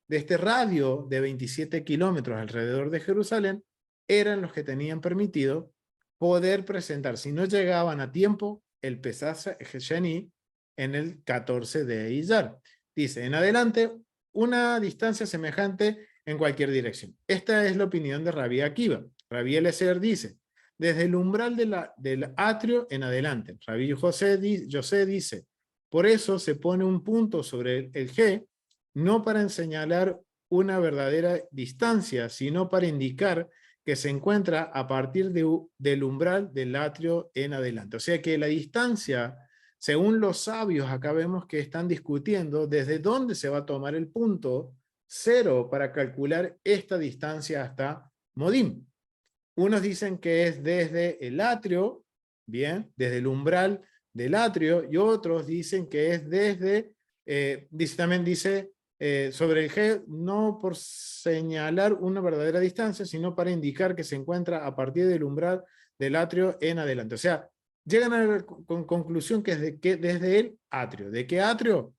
este radio de 27 kilómetros alrededor de Jerusalén, eran los que tenían permitido poder presentar, si no llegaban a tiempo, el Pesach Sheni en el 14 de Iyar. Dice, en adelante, una distancia semejante en cualquier dirección. Esta es la opinión de Rabbi Akiva. Rabbi Eliezer dice, desde el umbral del atrio en adelante. Rabbi José dice, por eso se pone un punto sobre el G, no para señalar una verdadera distancia, sino para indicar que se encuentra a partir del umbral del atrio en adelante. O sea que la distancia, según los sabios, acá vemos que están discutiendo desde dónde se va a tomar el punto cero para calcular esta distancia hasta Modim. Unos dicen que es desde el atrio, bien, desde el umbral del atrio, y otros dicen que es también dice sobre el G, no por señalar una verdadera distancia, sino para indicar que se encuentra a partir del umbral del atrio en adelante. O sea, llegan a la conclusión que es desde el atrio. ¿De qué atrio?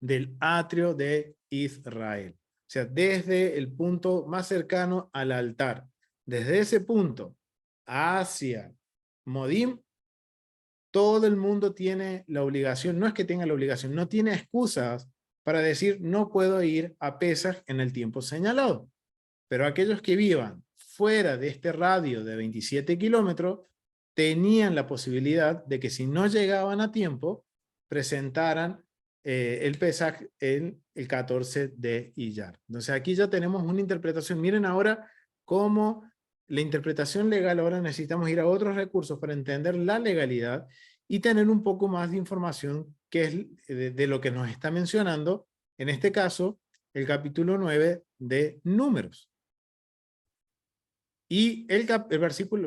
Del atrio de Israel. O sea, desde el punto más cercano al altar. Desde ese punto hacia Modim, todo el mundo tiene la obligación, no es que tenga la obligación, no tiene excusas para decir no puedo ir a Pesaj en el tiempo señalado. Pero aquellos que vivan fuera de este radio de 27 kilómetros tenían la posibilidad de que si no llegaban a tiempo, presentaran el Pesaj en el 14 de Iyar. Entonces aquí ya tenemos una interpretación. Miren ahora cómo la interpretación legal, ahora necesitamos ir a otros recursos para entender la legalidad y tener un poco más de información que es de lo que nos está mencionando, en este caso, el capítulo 9 de Números. Y el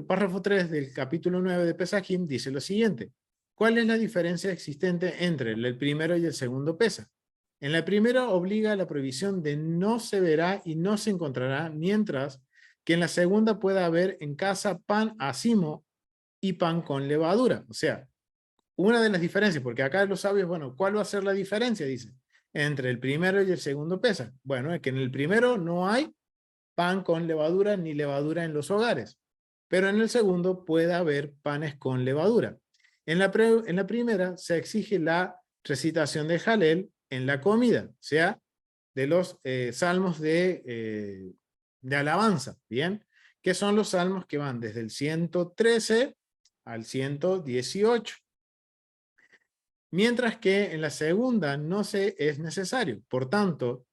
párrafo 3 del capítulo 9 de Pesajim dice lo siguiente. ¿Cuál es la diferencia existente entre el primero y el segundo Pesaj? En la primera obliga a la prohibición de no se verá y no se encontrará, mientras que en la segunda pueda haber en casa pan acimo y pan con levadura. O sea, una de las diferencias, porque acá los sabios, bueno, ¿cuál va a ser la diferencia? Dice, entre el primero y el segundo Pesaj. Bueno, es que en el primero no hay pan con levadura ni levadura en los hogares. Pero en el segundo puede haber panes con levadura. En la primera se exige la recitación de Jalel en la comida, o sea, de los salmos de alabanza, ¿bien? Que son los salmos que van desde el 113 al 118. Mientras que en la segunda no se es necesario. Por tanto,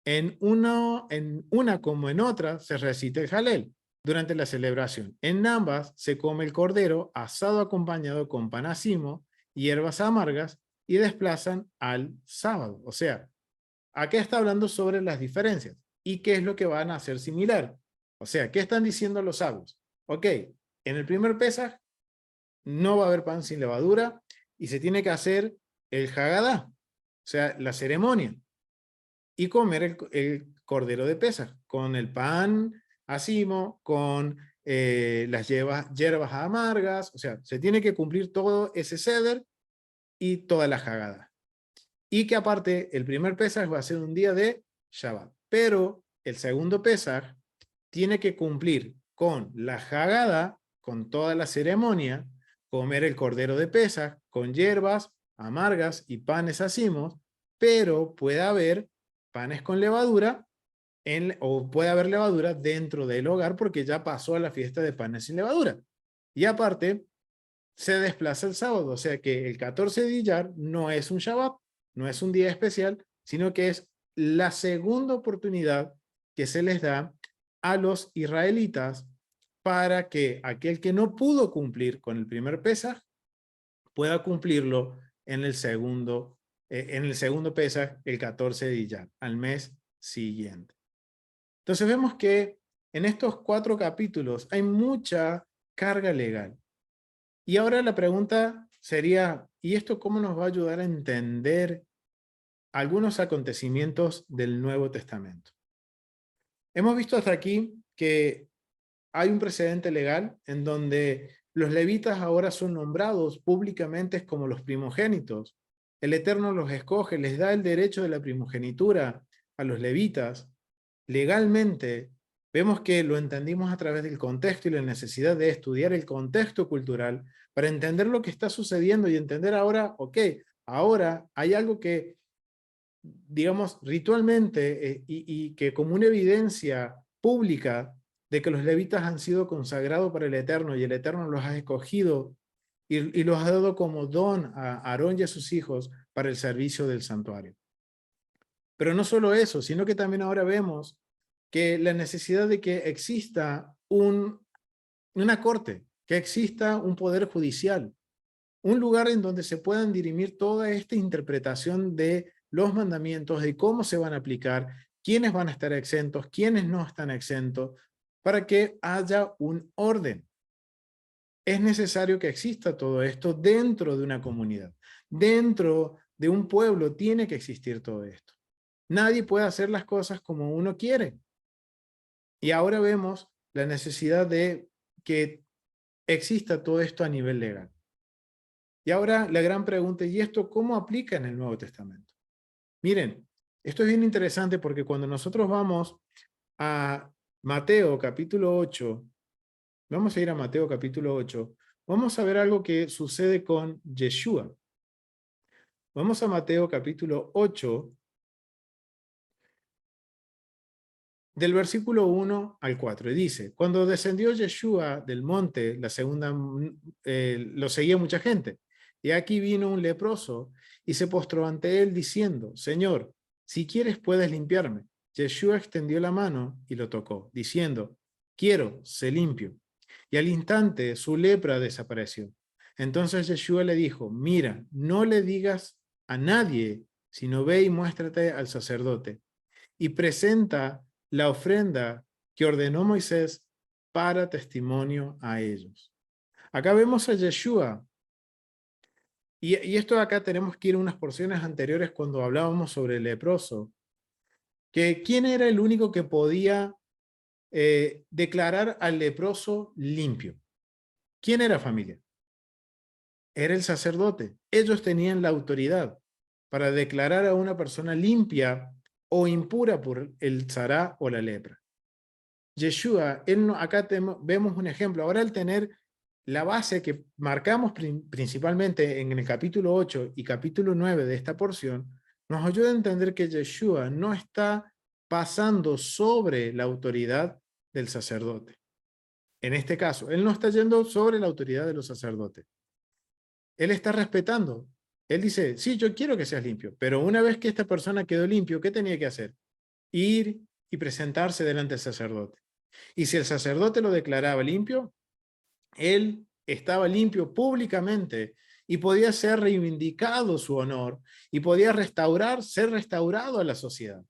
en una como en otra se recita el Jalel durante la celebración. En ambas se come el cordero asado acompañado con panacimo, hierbas amargas y desplazan al sábado. O sea, acá está hablando sobre las diferencias y qué es lo que van a hacer similar. O sea, ¿qué están diciendo los sabios? Ok, en el primer Pesaj no va a haber pan sin levadura y se tiene que hacer el Hagadá, o sea, la ceremonia y comer el cordero de Pesaj, con el pan acimo, con las hierbas amargas, o sea, se tiene que cumplir todo ese ceder y toda la jagada. y que aparte el primer Pesaj va a ser un día de Shabbat. Pero el segundo Pesaj tiene que cumplir con la Haggadah, con toda la ceremonia, comer el cordero de Pesaj, con hierbas amargas y panes hacimos, pero puede haber panes con levadura o puede haber levadura dentro del hogar porque ya pasó a la fiesta de panes sin levadura. Y aparte, se desplaza el sábado, o sea que el 14 de Iyar no es un Shabbat, no es un día especial, sino que es la segunda oportunidad que se les da a los israelitas para que aquel que no pudo cumplir con el primer Pesaj pueda cumplirlo en el segundo Pesaj, el 14 de Iyar, al mes siguiente. Entonces vemos que en estos 4 capítulos hay mucha carga legal. Y ahora la pregunta sería, ¿y esto cómo nos va a ayudar a entender algunos acontecimientos del Nuevo Testamento? Hemos visto hasta aquí que hay un precedente legal en donde los levitas ahora son nombrados públicamente como los primogénitos. El Eterno los escoge, les da el derecho de la primogenitura a los levitas. Legalmente, vemos que lo entendimos a través del contexto y la necesidad de estudiar el contexto cultural para entender lo que está sucediendo y entender ahora, ok, ahora hay algo que, digamos, ritualmente y que como una evidencia pública de que los levitas han sido consagrados para el Eterno y el Eterno los ha escogido y los ha dado como don a Aarón y a sus hijos para el servicio del santuario. Pero no solo eso, sino que también ahora vemos que la necesidad de que exista una corte, que exista un poder judicial, un lugar en donde se puedan dirimir toda esta interpretación de los mandamientos, de cómo se van a aplicar, quiénes van a estar exentos, quiénes no están exentos, para que haya un orden. Es necesario que exista todo esto dentro de una comunidad, dentro de un pueblo tiene que existir todo esto. Nadie puede hacer las cosas como uno quiere. Y ahora vemos la necesidad de que exista todo esto a nivel legal. Y ahora la gran pregunta, ¿y esto cómo aplica en el Nuevo Testamento? Miren, esto es bien interesante porque cuando nosotros vamos a Mateo capítulo 8, vamos a ir a Mateo capítulo 8, vamos a ver algo que sucede con Yeshua. Vamos a Mateo capítulo 8, del versículo 1 al 4, y dice, cuando descendió Yeshua del monte, lo seguía mucha gente, y aquí vino un leproso, y se postró ante él, diciendo, Señor, si quieres puedes limpiarme. Yeshua extendió la mano y lo tocó, diciendo, quiero, sé limpio. Y al instante su lepra desapareció. Entonces Yeshua le dijo, mira, no le digas a nadie, sino ve y muéstrate al sacerdote, y presenta la ofrenda que ordenó Moisés para testimonio a ellos. Acá vemos a Yeshua, y esto acá tenemos que ir a unas porciones anteriores cuando hablábamos sobre el leproso, que quién era el único que podía declarar al leproso limpio. ¿Quién era, familia? Era el sacerdote. Ellos tenían la autoridad para declarar a una persona limpia o impura por el tzará o la lepra. Yeshua, acá vemos un ejemplo. Ahora al tener la base que marcamos principalmente en el capítulo 8 y capítulo 9 de esta porción, nos ayuda a entender que Yeshua no está pasando sobre la autoridad del sacerdote. En este caso, él no está yendo sobre la autoridad de los sacerdotes. Él está respetando. Él dice, sí, yo quiero que seas limpio, pero una vez que esta persona quedó limpio, ¿qué tenía que hacer? Ir y presentarse delante del sacerdote. Y si el sacerdote lo declaraba limpio, él estaba limpio públicamente y podía ser reivindicado su honor y podía ser restaurado a la sociedad.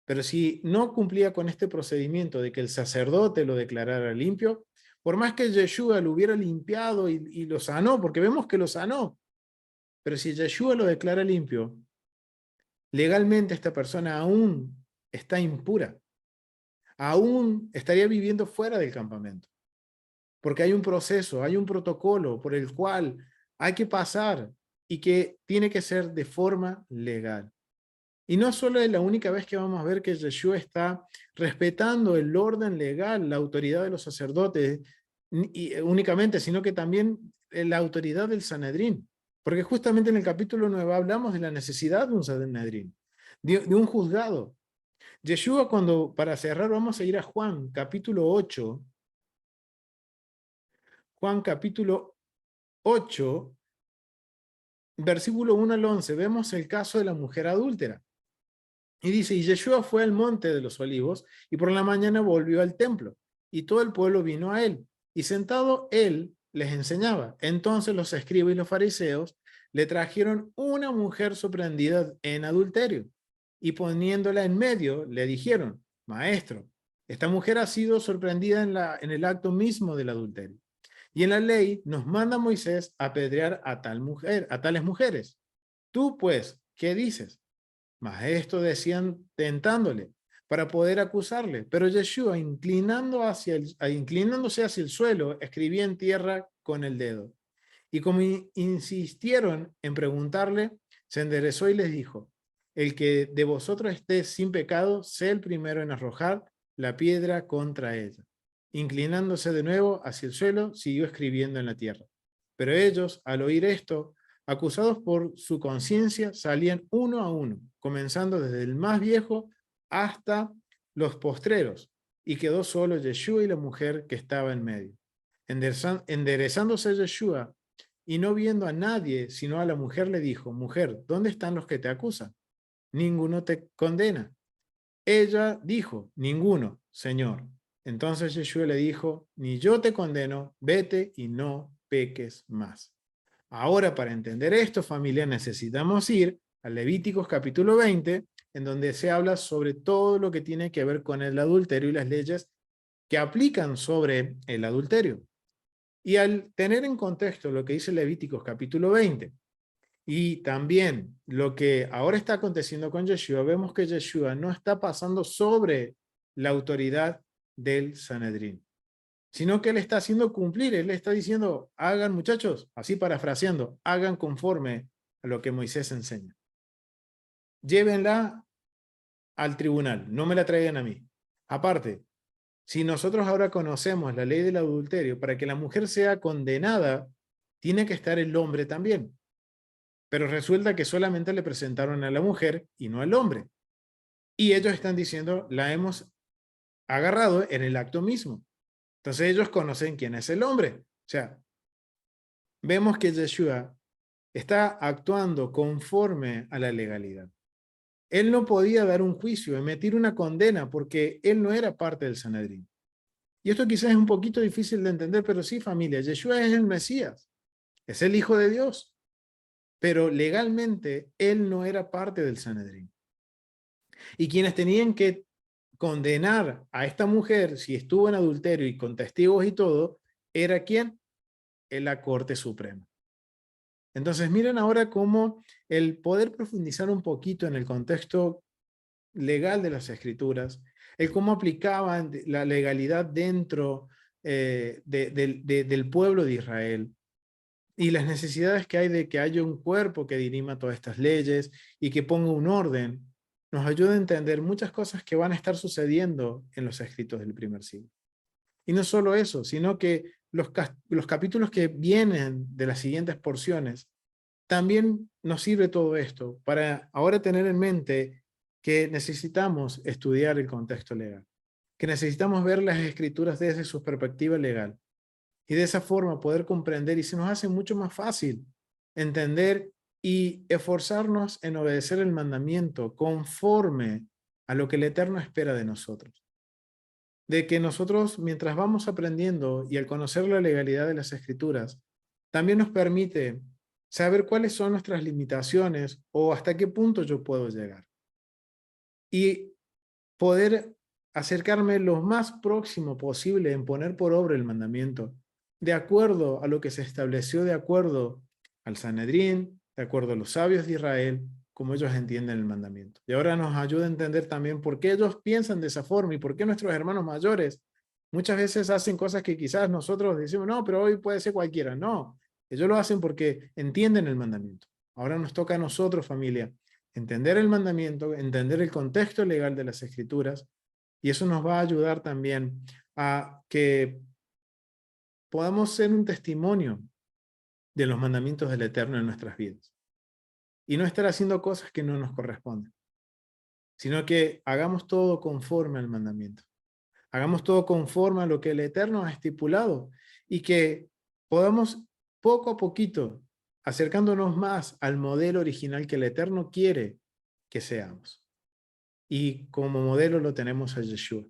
Pero si no cumplía con este procedimiento de que el sacerdote lo declarara limpio, por más que Yeshua lo hubiera limpiado y lo sanó, porque vemos que lo sanó, pero si Yeshua lo declara limpio, legalmente esta persona aún está impura, aún estaría viviendo fuera del campamento, porque hay un proceso, hay un protocolo por el cual hay que pasar y que tiene que ser de forma legal. Y no solo es la única vez que vamos a ver que Yeshua está respetando el orden legal, la autoridad de los sacerdotes, únicamente, sino que también la autoridad del Sanedrín. Porque justamente en el capítulo 9 hablamos de la necesidad de un Sanedrín, de un juzgado. Yeshua, para cerrar, vamos a ir a Juan, capítulo 8. Juan, capítulo 8, versículo 1 al 11, vemos el caso de la mujer adúltera. Y dice, y Yeshua fue al monte de los olivos, y por la mañana volvió al templo, y todo el pueblo vino a él, y sentado él les enseñaba. Entonces los escribas y los fariseos le trajeron una mujer sorprendida en adulterio, y poniéndola en medio, le dijeron, Maestro, esta mujer ha sido sorprendida en el acto mismo del adulterio. Y en la ley nos manda Moisés apedrear a tales mujeres. Tú, pues, ¿qué dices? Mas esto decían tentándole para poder acusarle. Pero Yeshua, inclinándose hacia el suelo, escribía en tierra con el dedo. Y como insistieron en preguntarle, se enderezó y les dijo, el que de vosotros esté sin pecado, sea el primero en arrojar la piedra contra ella. Inclinándose de nuevo hacia el suelo, siguió escribiendo en la tierra. Pero ellos, al oír esto, acusados por su conciencia, salían uno a uno, comenzando desde el más viejo hasta los postreros, y quedó solo Yeshua y la mujer que estaba en medio. Enderezándose Yeshua, y no viendo a nadie, sino a la mujer, le dijo, Mujer, ¿dónde están los que te acusan? Ninguno te condena. Ella dijo, Ninguno, Señor. Entonces Yeshua le dijo, Ni yo te condeno, vete y no peques más. Ahora, para entender esto, familia, necesitamos ir a Levíticos capítulo 20, en donde se habla sobre todo lo que tiene que ver con el adulterio y las leyes que aplican sobre el adulterio. Y al tener en contexto lo que dice Levíticos capítulo 20, y también lo que ahora está aconteciendo con Yeshua, vemos que Yeshua no está pasando sobre la autoridad del Sanedrín, sino que él está haciendo cumplir, él está diciendo, hagan muchachos, así parafraseando, hagan conforme a lo que Moisés enseña. Llévenla al tribunal, no me la traigan a mí. Aparte, si nosotros ahora conocemos la ley del adulterio, para que la mujer sea condenada, tiene que estar el hombre también. Pero resulta que solamente le presentaron a la mujer y no al hombre. Y ellos están diciendo, la hemos agarrado en el acto mismo. Entonces ellos conocen quién es el hombre. O sea, vemos que Yeshua está actuando conforme a la legalidad. Él no podía dar un juicio, emitir una condena, porque él no era parte del Sanedrín. Y esto quizás es un poquito difícil de entender, pero sí, familia, Yeshua es el Mesías, es el Hijo de Dios, pero legalmente él no era parte del Sanedrín. Y quienes tenían que condenar a esta mujer, si estuvo en adulterio y con testigos y todo, ¿era quién? En la Corte Suprema. Entonces miren ahora cómo el poder profundizar un poquito en el contexto legal de las escrituras, el cómo aplicaban la legalidad dentro del pueblo de Israel y las necesidades que hay de que haya un cuerpo que dirima todas estas leyes y que ponga un orden, nos ayuda a entender muchas cosas que van a estar sucediendo en los escritos del primer siglo. Y no solo eso, sino que los capítulos que vienen de las siguientes porciones, también nos sirve todo esto para ahora tener en mente que necesitamos estudiar el contexto legal, que necesitamos ver las escrituras desde su perspectiva legal y de esa forma poder comprender, y se nos hace mucho más fácil entender y esforzarnos en obedecer el mandamiento conforme a lo que el Eterno espera de nosotros. De que nosotros, mientras vamos aprendiendo y al conocer la legalidad de las escrituras, también nos permite saber cuáles son nuestras limitaciones o hasta qué punto yo puedo llegar. Y poder acercarme lo más próximo posible en poner por obra el mandamiento, de acuerdo a lo que se estableció, de acuerdo al Sanedrín, de acuerdo a los sabios de Israel, como ellos entienden el mandamiento. Y ahora nos ayuda a entender también por qué ellos piensan de esa forma y por qué nuestros hermanos mayores muchas veces hacen cosas que quizás nosotros decimos, no, pero hoy puede ser cualquiera. No, ellos lo hacen porque entienden el mandamiento. Ahora nos toca a nosotros, familia, entender el mandamiento, entender el contexto legal de las Escrituras, y eso nos va a ayudar también a que podamos ser un testimonio de los mandamientos del Eterno en nuestras vidas. Y no estar haciendo cosas que no nos corresponden, sino que hagamos todo conforme al mandamiento. Hagamos todo conforme a lo que el Eterno ha estipulado y que podamos poco a poquito, acercándonos más al modelo original que el Eterno quiere que seamos. Y como modelo lo tenemos a Yeshua.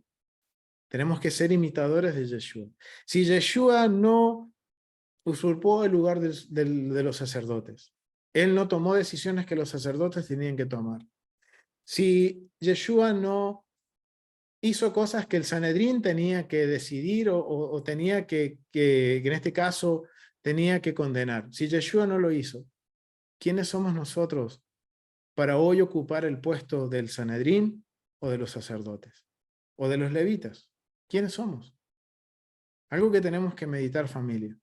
Tenemos que ser imitadores de Yeshua. Si Yeshua no usurpó el lugar de los sacerdotes, él no tomó decisiones que los sacerdotes tenían que tomar. Si Yeshua no hizo cosas que el Sanedrín tenía que decidir o tenía que en este caso tenía que condenar. Si Yeshua no lo hizo, ¿quiénes somos nosotros para hoy ocupar el puesto del Sanedrín o de los sacerdotes o de los levitas? ¿Quiénes somos? Algo que tenemos que meditar, familia.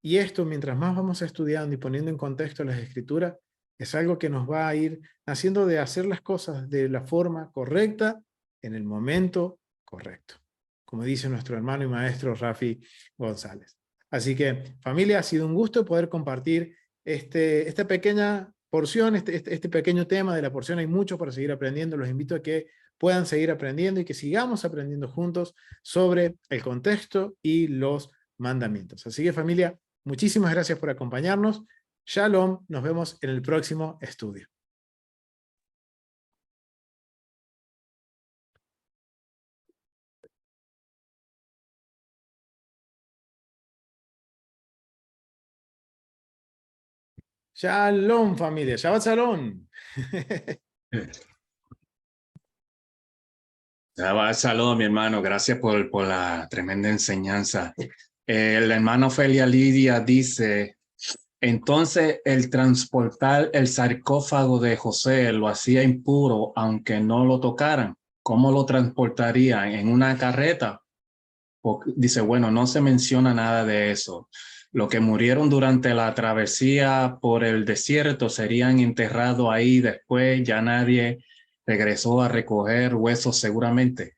Y esto, mientras más vamos estudiando y poniendo en contexto las Escrituras, es algo que nos va a ir haciendo de hacer las cosas de la forma correcta, en el momento correcto, como dice nuestro hermano y maestro Rafi González. Así que, familia, ha sido un gusto poder compartir esta pequeña porción, este pequeño tema de la porción. Hay mucho para seguir aprendiendo. Los invito a que puedan seguir aprendiendo y que sigamos aprendiendo juntos sobre el contexto y los mandamientos. Así que, familia, muchísimas gracias por acompañarnos. Shalom, nos vemos en el próximo estudio. Shalom, familia. Shabbat shalom. Saludos, mi hermano. Gracias por la tremenda enseñanza. La hermana Ofelia Lidia dice, entonces el transportar el sarcófago de José lo hacía impuro aunque no lo tocaran. ¿Cómo lo transportarían? ¿En una carreta? Dice, bueno, no se menciona nada de eso. Los que murieron durante la travesía por el desierto serían enterrados ahí después, ya nadie regresó a recoger huesos seguramente.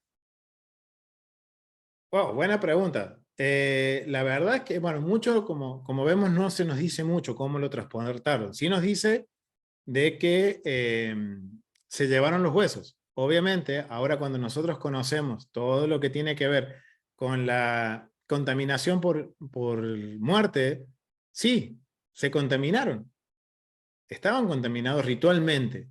Wow, buena pregunta. La verdad es que, bueno, mucho, como vemos, no se nos dice mucho cómo lo transportaron. Sí nos dice de que se llevaron los huesos. Obviamente, ahora cuando nosotros conocemos todo lo que tiene que ver con la contaminación por muerte, sí, se contaminaron. Estaban contaminados ritualmente.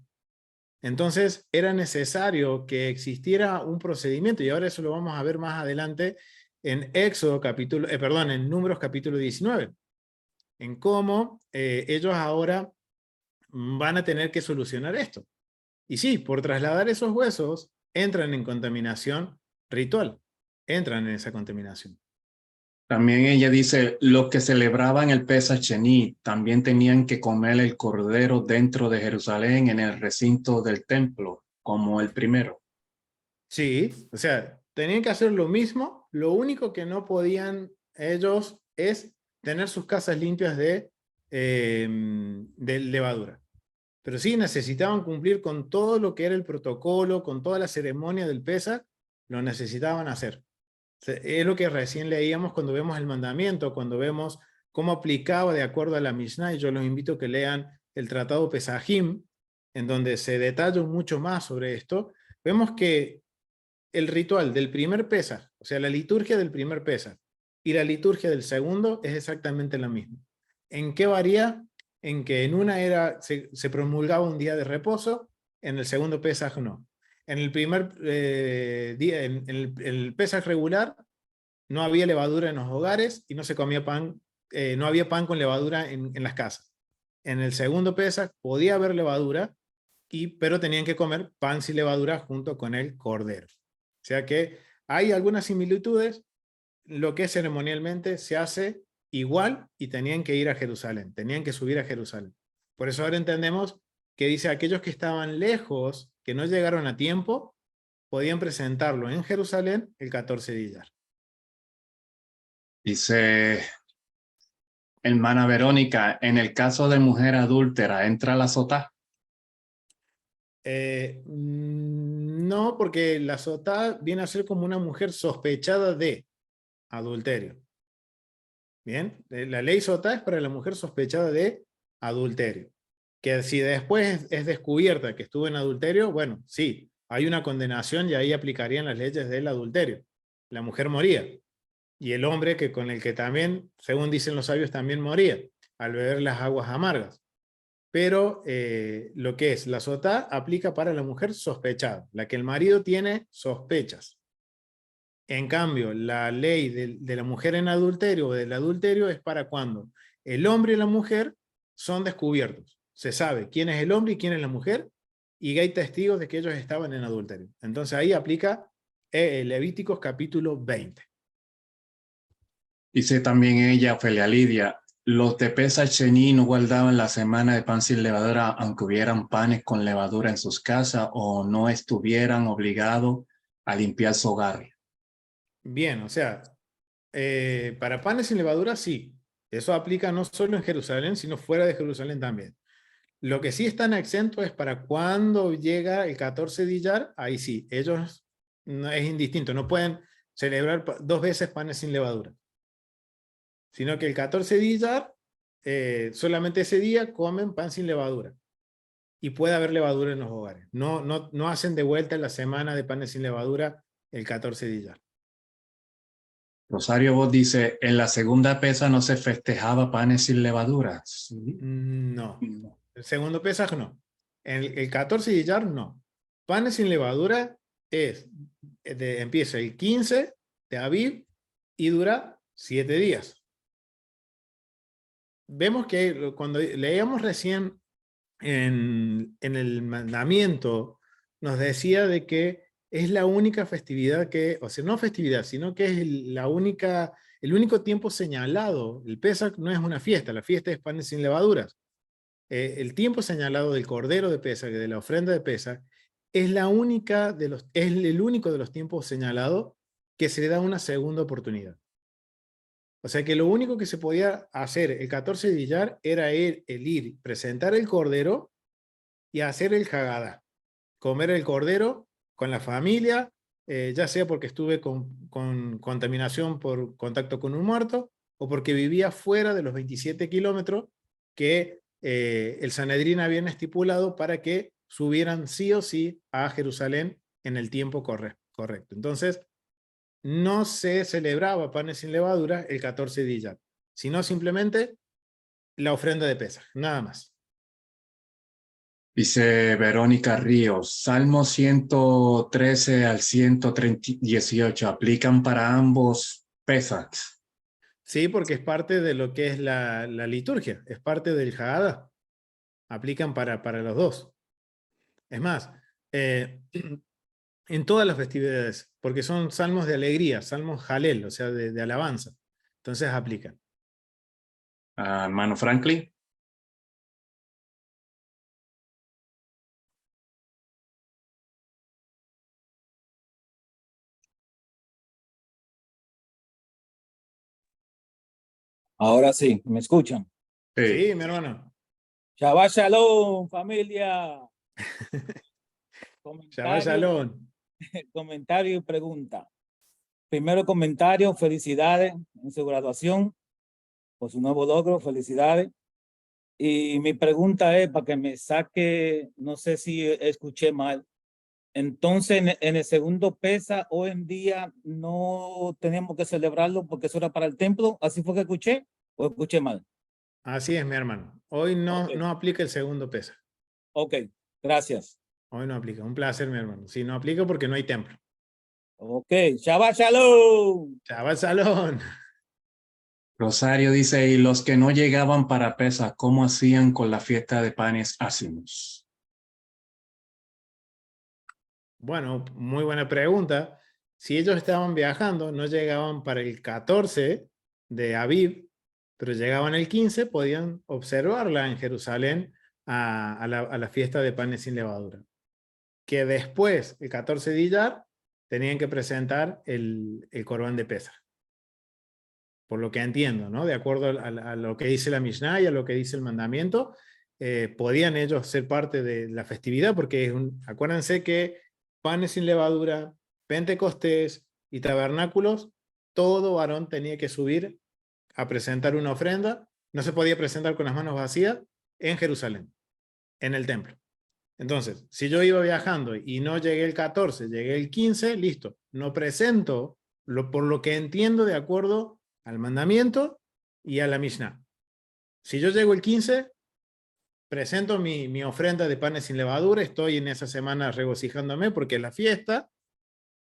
Entonces era necesario que existiera un procedimiento, y ahora eso lo vamos a ver más adelante en en Números capítulo 19, en cómo ellos ahora van a tener que solucionar esto. Y sí, por trasladar esos huesos, entran en contaminación ritual, entran en esa contaminación. También ella dice, los que celebraban el Pesach Sheni también tenían que comer el cordero dentro de Jerusalén en el recinto del templo, como el primero. Sí, o sea, tenían que hacer lo mismo, lo único que no podían ellos es tener sus casas limpias de levadura. Pero sí necesitaban cumplir con todo lo que era el protocolo, con toda la ceremonia del Pesach, lo necesitaban hacer. Es lo que recién leíamos cuando vemos el mandamiento, cuando vemos cómo aplicaba de acuerdo a la Mishnah, y yo los invito a que lean el tratado Pesajim, en donde se detalla mucho más sobre esto. Vemos que el ritual del primer Pesaj, o sea, la liturgia del primer Pesaj y la liturgia del segundo es exactamente la misma. ¿En qué varía? En que en una se promulgaba un día de reposo, en el segundo Pesaj no. En el primer día, en el Pesaj regular, no había levadura en los hogares y no se comía pan, no había pan con levadura en las casas. En el segundo Pesaj podía haber levadura, pero tenían que comer pan sin levadura junto con el cordero. O sea que hay algunas similitudes, lo que ceremonialmente se hace igual y tenían que ir a Jerusalén, tenían que subir a Jerusalén. Por eso ahora entendemos que dice aquellos que estaban lejos, que no llegaron a tiempo, podían presentarlo en Jerusalén el 14 de Iyar. Dice Hermana Verónica, en el caso de mujer adúltera, ¿entra la sotá? No, porque la sotá viene a ser como una mujer sospechada de adulterio. Bien, la ley sotá es para la mujer sospechada de adulterio. Que si después es descubierta que estuvo en adulterio, bueno, sí, hay una condenación y ahí aplicarían las leyes del adulterio. La mujer moría. Y el hombre que con el que también, según dicen los sabios, también moría al beber las aguas amargas. Pero lo que es la sotá aplica para la mujer sospechada, la que el marido tiene sospechas. En cambio, la ley de la mujer en adulterio o del adulterio es para cuando el hombre y la mujer son descubiertos. Se sabe quién es el hombre y quién es la mujer, y hay testigos de que ellos estaban en adulterio. Entonces ahí aplica Levíticos capítulo 20. Dice también ella, Ofelia Lidia, los de Pesa Chení no guardaban la semana de pan sin levadura, aunque hubieran panes con levadura en sus casas o no estuvieran obligados a limpiar su hogar. Bien, o sea, para panes sin levadura sí. Eso aplica no solo en Jerusalén, sino fuera de Jerusalén también. Lo que sí están exentos es para cuando llega el 14 de Iyar, ahí sí, ellos no, es indistinto, no pueden celebrar dos veces panes sin levadura, sino que el 14 de Iyar, solamente ese día comen pan sin levadura y puede haber levadura en los hogares. No hacen de vuelta la semana de panes sin levadura el 14 de Iyar. Rosario Vos dice, en la segunda pesa no se festejaba panes sin levadura. Sí. No. El segundo Pesaj no. El 14 de Iyar no. Panes sin levadura es, empieza el 15 de Aviv y dura 7 días. Vemos que cuando leíamos recién en el mandamiento, nos decía de que es la única festividad que, o sea, no festividad, sino que es el único tiempo señalado. El Pesaj no es una fiesta, la fiesta es panes sin levaduras. El tiempo señalado del cordero de Pesaj, de la ofrenda de Pesaj, es es el único de los tiempos señalados que se le da una segunda oportunidad. O sea que lo único que se podía hacer el 14 de Iyar era el ir, presentar el cordero y hacer el Hagadá. Comer el cordero con la familia, ya sea porque estuve con contaminación por contacto con un muerto o porque vivía fuera de los 27 kilómetros que el Sanedrín habían estipulado para que subieran sí o sí a Jerusalén en el tiempo correcto. Entonces, no se celebraba panes sin levadura el 14 de Iyar, sino simplemente la ofrenda de Pesaj, nada más. Dice Verónica Ríos, Salmo 113 al 118, ¿aplican para ambos Pesachs? Sí, porque es parte de lo que es la liturgia, es parte del Haggadah. Aplican para los dos. Es más, en todas las festividades, porque son salmos de alegría, salmos Halel, o sea, de alabanza. Entonces aplican. Hermano Franklin. Ahora sí, ¿me escuchan? Sí. Sí, mi hermano. Shabbat Shalom, familia. Shabbat Comentario, Shalom. comentario y pregunta. Primero comentario, felicidades en su graduación, por su nuevo logro, felicidades. Y mi pregunta es para que me saque, no sé si escuché mal. Entonces, en el segundo pesa, hoy en día no tenemos que celebrarlo porque eso era para el templo. ¿Así fue que escuché o escuché mal? Así es, mi hermano. Hoy no, Ok, no aplica el segundo Pesaj. ok, gracias. Hoy no aplica. Un placer, mi hermano. Sí, no aplica porque no hay templo. Ok, Shabbat Shalom. Shabbat Shalom. Rosario dice, y los que no llegaban para Pesach, ¿cómo hacían con la fiesta de panes ácimos? Bueno, muy buena pregunta. Si ellos estaban viajando, no llegaban para el 14 de Aviv, pero llegaban el 15, podían observarla en Jerusalén a la fiesta de panes sin levadura. Que después, el 14 de Iyar, tenían que presentar el Corbán de Pesaj. por lo que entiendo, ¿no? De acuerdo a lo que dice la Mishnah y a lo que dice el mandamiento, podían ellos ser parte de la festividad, porque acuérdense que panes sin levadura, Pentecostés y tabernáculos, todo varón tenía que subir a presentar una ofrenda, no se podía presentar con las manos vacías en Jerusalén, en el templo. Entonces, si yo iba viajando y no llegué el 14, llegué el 15, listo, no presento por lo que entiendo de acuerdo al mandamiento y a la Mishnah. Si yo llego el 15, presento mi ofrenda de panes sin levadura, estoy en esa semana regocijándome porque es la fiesta,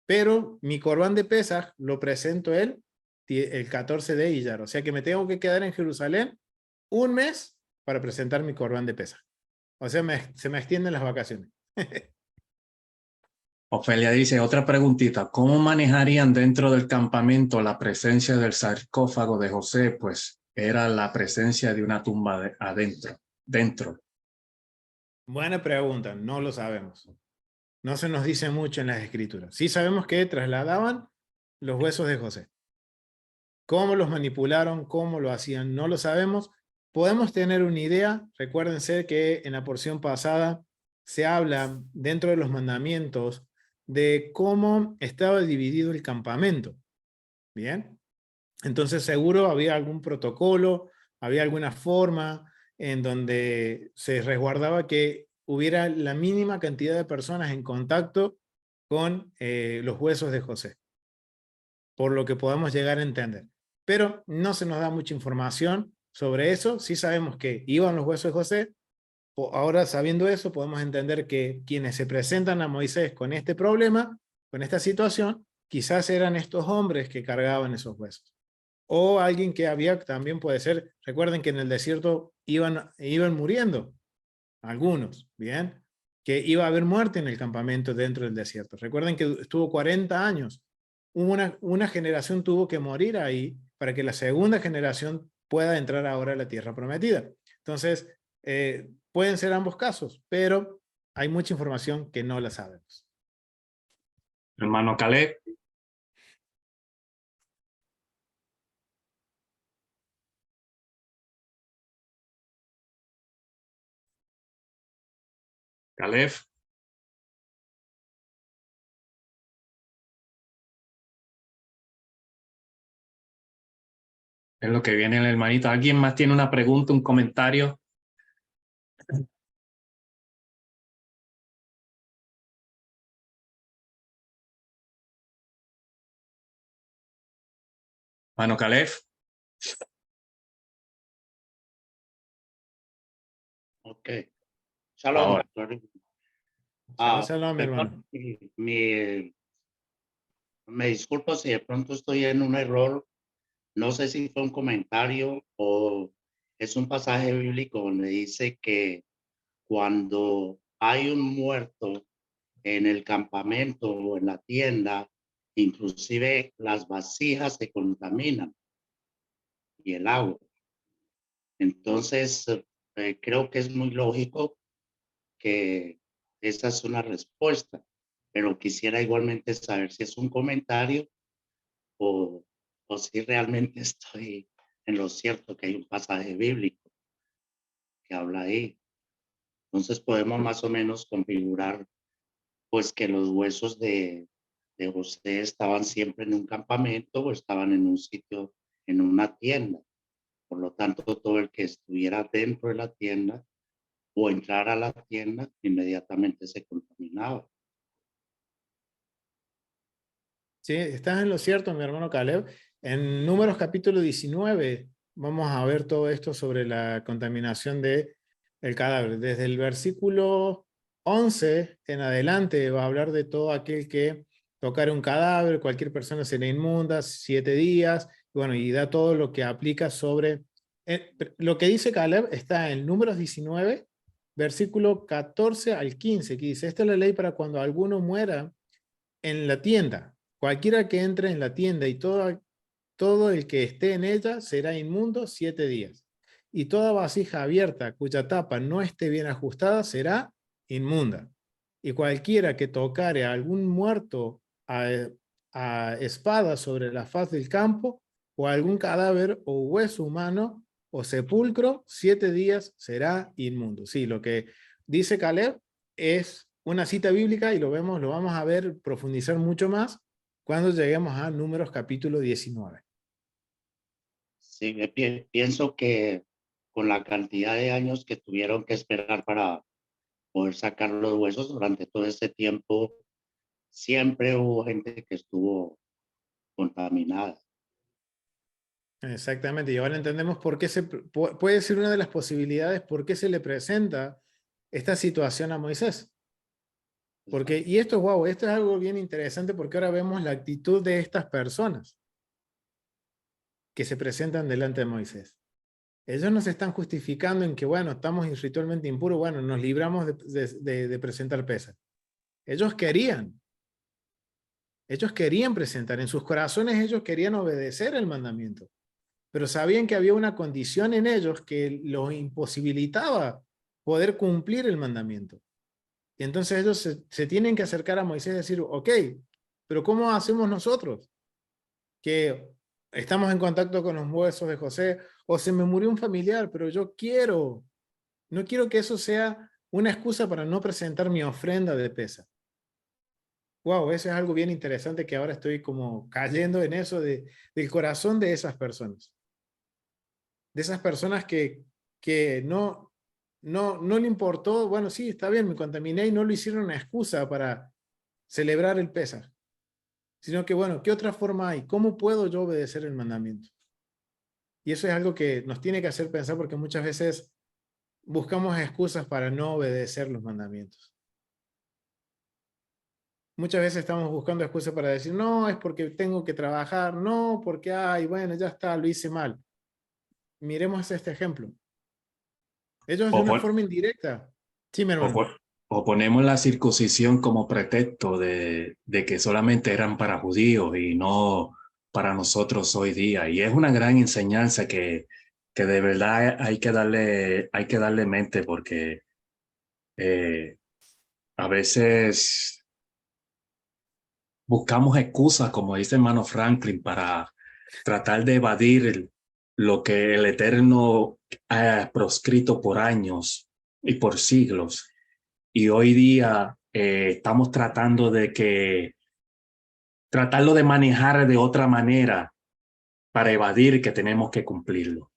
pero mi corbán de Pesaj lo presento el 14 de Iyar, o sea que me tengo que quedar en Jerusalén un mes para presentar mi corbán de Pesaj. O sea, se me extienden las vacaciones. Ofelia dice, otra preguntita, ¿cómo manejarían dentro del campamento la presencia del sarcófago de José? Pues era la presencia de una tumba dentro. Buena pregunta, no lo sabemos. No se nos dice mucho en las escrituras. Sí sabemos que trasladaban los huesos de José. ¿Cómo los manipularon? ¿Cómo lo hacían? No lo sabemos. Podemos tener una idea. Recuérdense que en la porción pasada se habla dentro de los mandamientos de cómo estaba dividido el campamento. Bien. Entonces seguro había algún protocolo, había alguna forma en donde se resguardaba que hubiera la mínima cantidad de personas en contacto con los huesos de José, por lo que podamos llegar a entender. Pero no se nos da mucha información sobre eso. Sí sabemos que iban los huesos de José. Ahora, sabiendo eso, podemos entender que quienes se presentan a Moisés con este problema, con esta situación, quizás eran estos hombres que cargaban esos huesos. O alguien que había, también puede ser, recuerden que en el desierto iban muriendo, algunos, ¿bien? Que iba a haber muerte en el campamento dentro del desierto. Recuerden que estuvo 40 años. Una generación tuvo que morir ahí para que la segunda generación pueda entrar ahora a la tierra prometida. Entonces, pueden ser ambos casos, pero hay mucha información que no la sabemos. Hermano Caleb. Caleb. Es lo que viene el hermanito. ¿Alguien más tiene una pregunta, un comentario? Hermano Caleb. Ok. Shalom, Ahora. pastor. Shalom, mi hermano. Perdón, me disculpo si de pronto estoy en un error. No sé si fue un comentario o es un pasaje bíblico donde dice que cuando hay un muerto en el campamento o en la tienda, inclusive las vasijas se contaminan y el agua. Entonces, creo que es muy lógico que esa es una respuesta, pero quisiera igualmente saber si es un comentario o, o si realmente estoy en lo cierto que hay un pasaje bíblico que habla ahí. Entonces podemos más o menos configurar pues que los huesos de José estaban siempre en un campamento o estaban en un sitio, en una tienda. Por lo tanto, todo el que estuviera dentro de la tienda o entrar a la tienda inmediatamente se contaminaba. Sí, estás en lo cierto, mi hermano Caleb. En Números capítulo 19 vamos a ver todo esto sobre la contaminación del cadáver. Desde el versículo 11 en adelante va a hablar de todo aquel que tocare un cadáver, cualquier persona será inmunda, 7 días, bueno, y da todo lo que aplica sobre... lo que dice Caleb está en Números 19, versículo 14 al 15, que dice, esta es la ley para cuando alguno muera en la tienda. Cualquiera que entre en la tienda y todo el que esté en ella será inmundo 7 días. Y toda vasija abierta cuya tapa no esté bien ajustada será inmunda. Y cualquiera que tocare a algún muerto a espada sobre la faz del campo o algún cadáver o hueso humano o sepulcro, 7 días será inmundo. Sí, lo que dice Caleb es una cita bíblica y lo vamos a ver, profundizar mucho más cuando lleguemos a Números capítulo 19. Sí, pienso que con la cantidad de años que tuvieron que esperar para poder sacar los huesos durante todo ese tiempo, siempre hubo gente que estuvo contaminada. Exactamente, y ahora entendemos por qué puede ser una de las posibilidades por qué se le presenta esta situación a Moisés. Porque, y esto, wow, esto es algo bien interesante porque ahora vemos la actitud de estas personas que se presentan delante de Moisés. Ellos no se están justificando en que, bueno, estamos ritualmente impuros, bueno, nos libramos de presentar pesas. Ellos querían presentar, en sus corazones ellos querían obedecer el mandamiento, pero sabían que había una condición en ellos que los imposibilitaba poder cumplir el mandamiento. Y entonces ellos se tienen que acercar a Moisés y decir, ok, pero ¿cómo hacemos nosotros? Que estamos en contacto con los huesos de José, o se me murió un familiar, pero yo no quiero que eso sea una excusa para no presentar mi ofrenda de pesa. Wow, eso es algo bien interesante que ahora estoy como cayendo en eso del corazón de esas personas. De esas personas que no le importó, bueno, sí, está bien, me contaminé y no lo hicieron una excusa para celebrar el Pesaj, sino que, bueno, ¿qué otra forma hay? ¿Cómo puedo yo obedecer el mandamiento? Y eso es algo que nos tiene que hacer pensar porque muchas veces buscamos excusas para no obedecer los mandamientos. Muchas veces estamos buscando excusas para decir, no, es porque tengo que trabajar, no, porque, ay, bueno, ya está, lo hice mal. Miremos este ejemplo. Ellos de O, una pon- forma indirecta. Sí, mi o, hermano. pon- o ponemos la circuncisión como pretexto de que solamente eran para judíos y no para nosotros hoy día. Y es una gran enseñanza que de verdad hay que darle mente porque eh, a veces buscamos excusas, como dice hermano Franklin, para tratar de evadir lo que el Eterno ha proscrito por años y por siglos. Y hoy día estamos tratarlo de manejar de otra manera para evadir que tenemos que cumplirlo.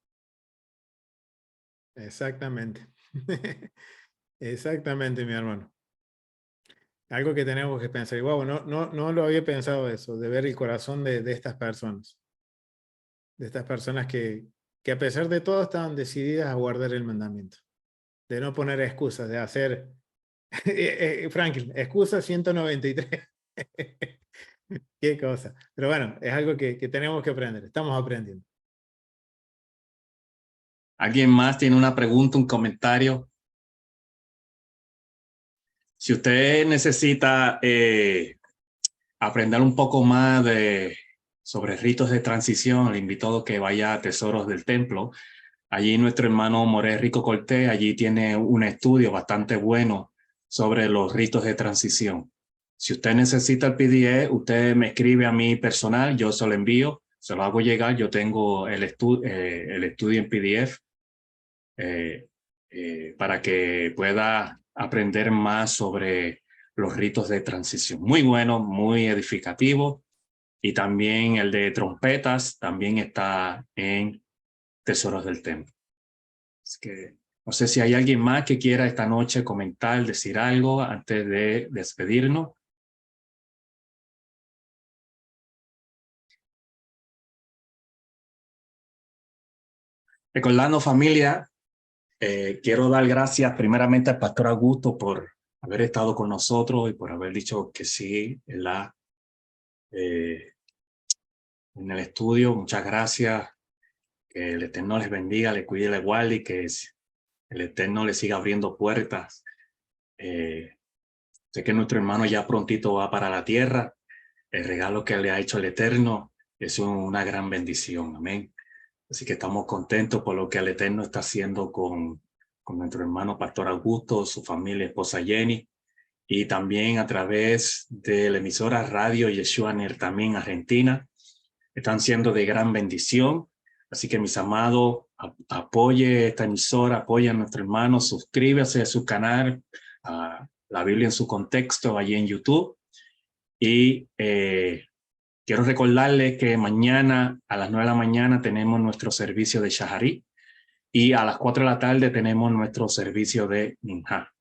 Exactamente. Exactamente, mi hermano. Algo que tenemos que pensar. Y wow, no lo había pensado eso, de ver el corazón de estas personas. De estas personas que a pesar de todo estaban decididas a guardar el mandamiento. De no poner excusas, de hacer, Franklin, excusa 193. Qué cosa. Pero bueno, es algo que tenemos que aprender. Estamos aprendiendo. ¿Alguien más tiene una pregunta, un comentario? Si usted necesita aprender un poco más sobre ritos de transición, le invito a que vaya a Tesoros del Templo. Allí nuestro hermano Moré Rico Cortés, allí tiene un estudio bastante bueno sobre los ritos de transición. Si usted necesita el PDF, usted me escribe a mi personal, yo se lo envío, se lo hago llegar, yo tengo el estudio en PDF para que pueda aprender más sobre los ritos de transición. Muy bueno, muy edificativo. Y también el de trompetas también está en Tesoros del Templo. Así que no sé si hay alguien más que quiera esta noche comentar, decir algo antes de despedirnos. Recordando, familia, quiero dar gracias primeramente al pastor Augusto por haber estado con nosotros y por haber dicho que sí eh, en el estudio. Muchas gracias. Que el Eterno les bendiga, les cuide, les guarde y que el Eterno les siga abriendo puertas. Sé que nuestro hermano ya prontito va para la tierra. El regalo que le ha hecho el Eterno es una gran bendición. Amén. Así que estamos contentos por lo que el Eterno está haciendo con nuestro hermano Pastor Augusto, su familia, esposa Jenny, y también a través de la emisora Radio Yeshua Ner también Argentina. están siendo de gran bendición. Así que mis amados, apoye esta emisora, apoye a nuestro hermano, suscríbase a su canal, a La Biblia en su contexto, allí en YouTube. Y quiero recordarles que mañana a las 9 de la mañana tenemos nuestro servicio de Shaharit y a las 4 de la tarde tenemos nuestro servicio de Minha.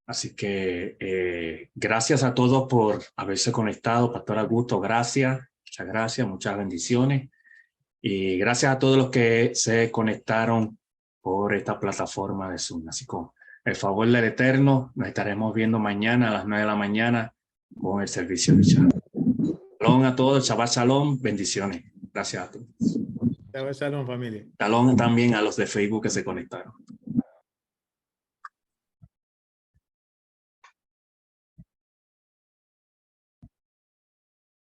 Así que gracias a todos por haberse conectado. Pastor Augusto, gracias. Muchas gracias, muchas bendiciones. Y gracias a todos los que se conectaron por esta plataforma de Zoom. Así que con el favor del Eterno, nos estaremos viendo mañana a las 9 de la mañana con el servicio de Shabbat. Shalom a todos, Shabbat Shalom, bendiciones. Gracias a todos. Shabbat Shalom, familia. Shalom también a los de Facebook que se conectaron.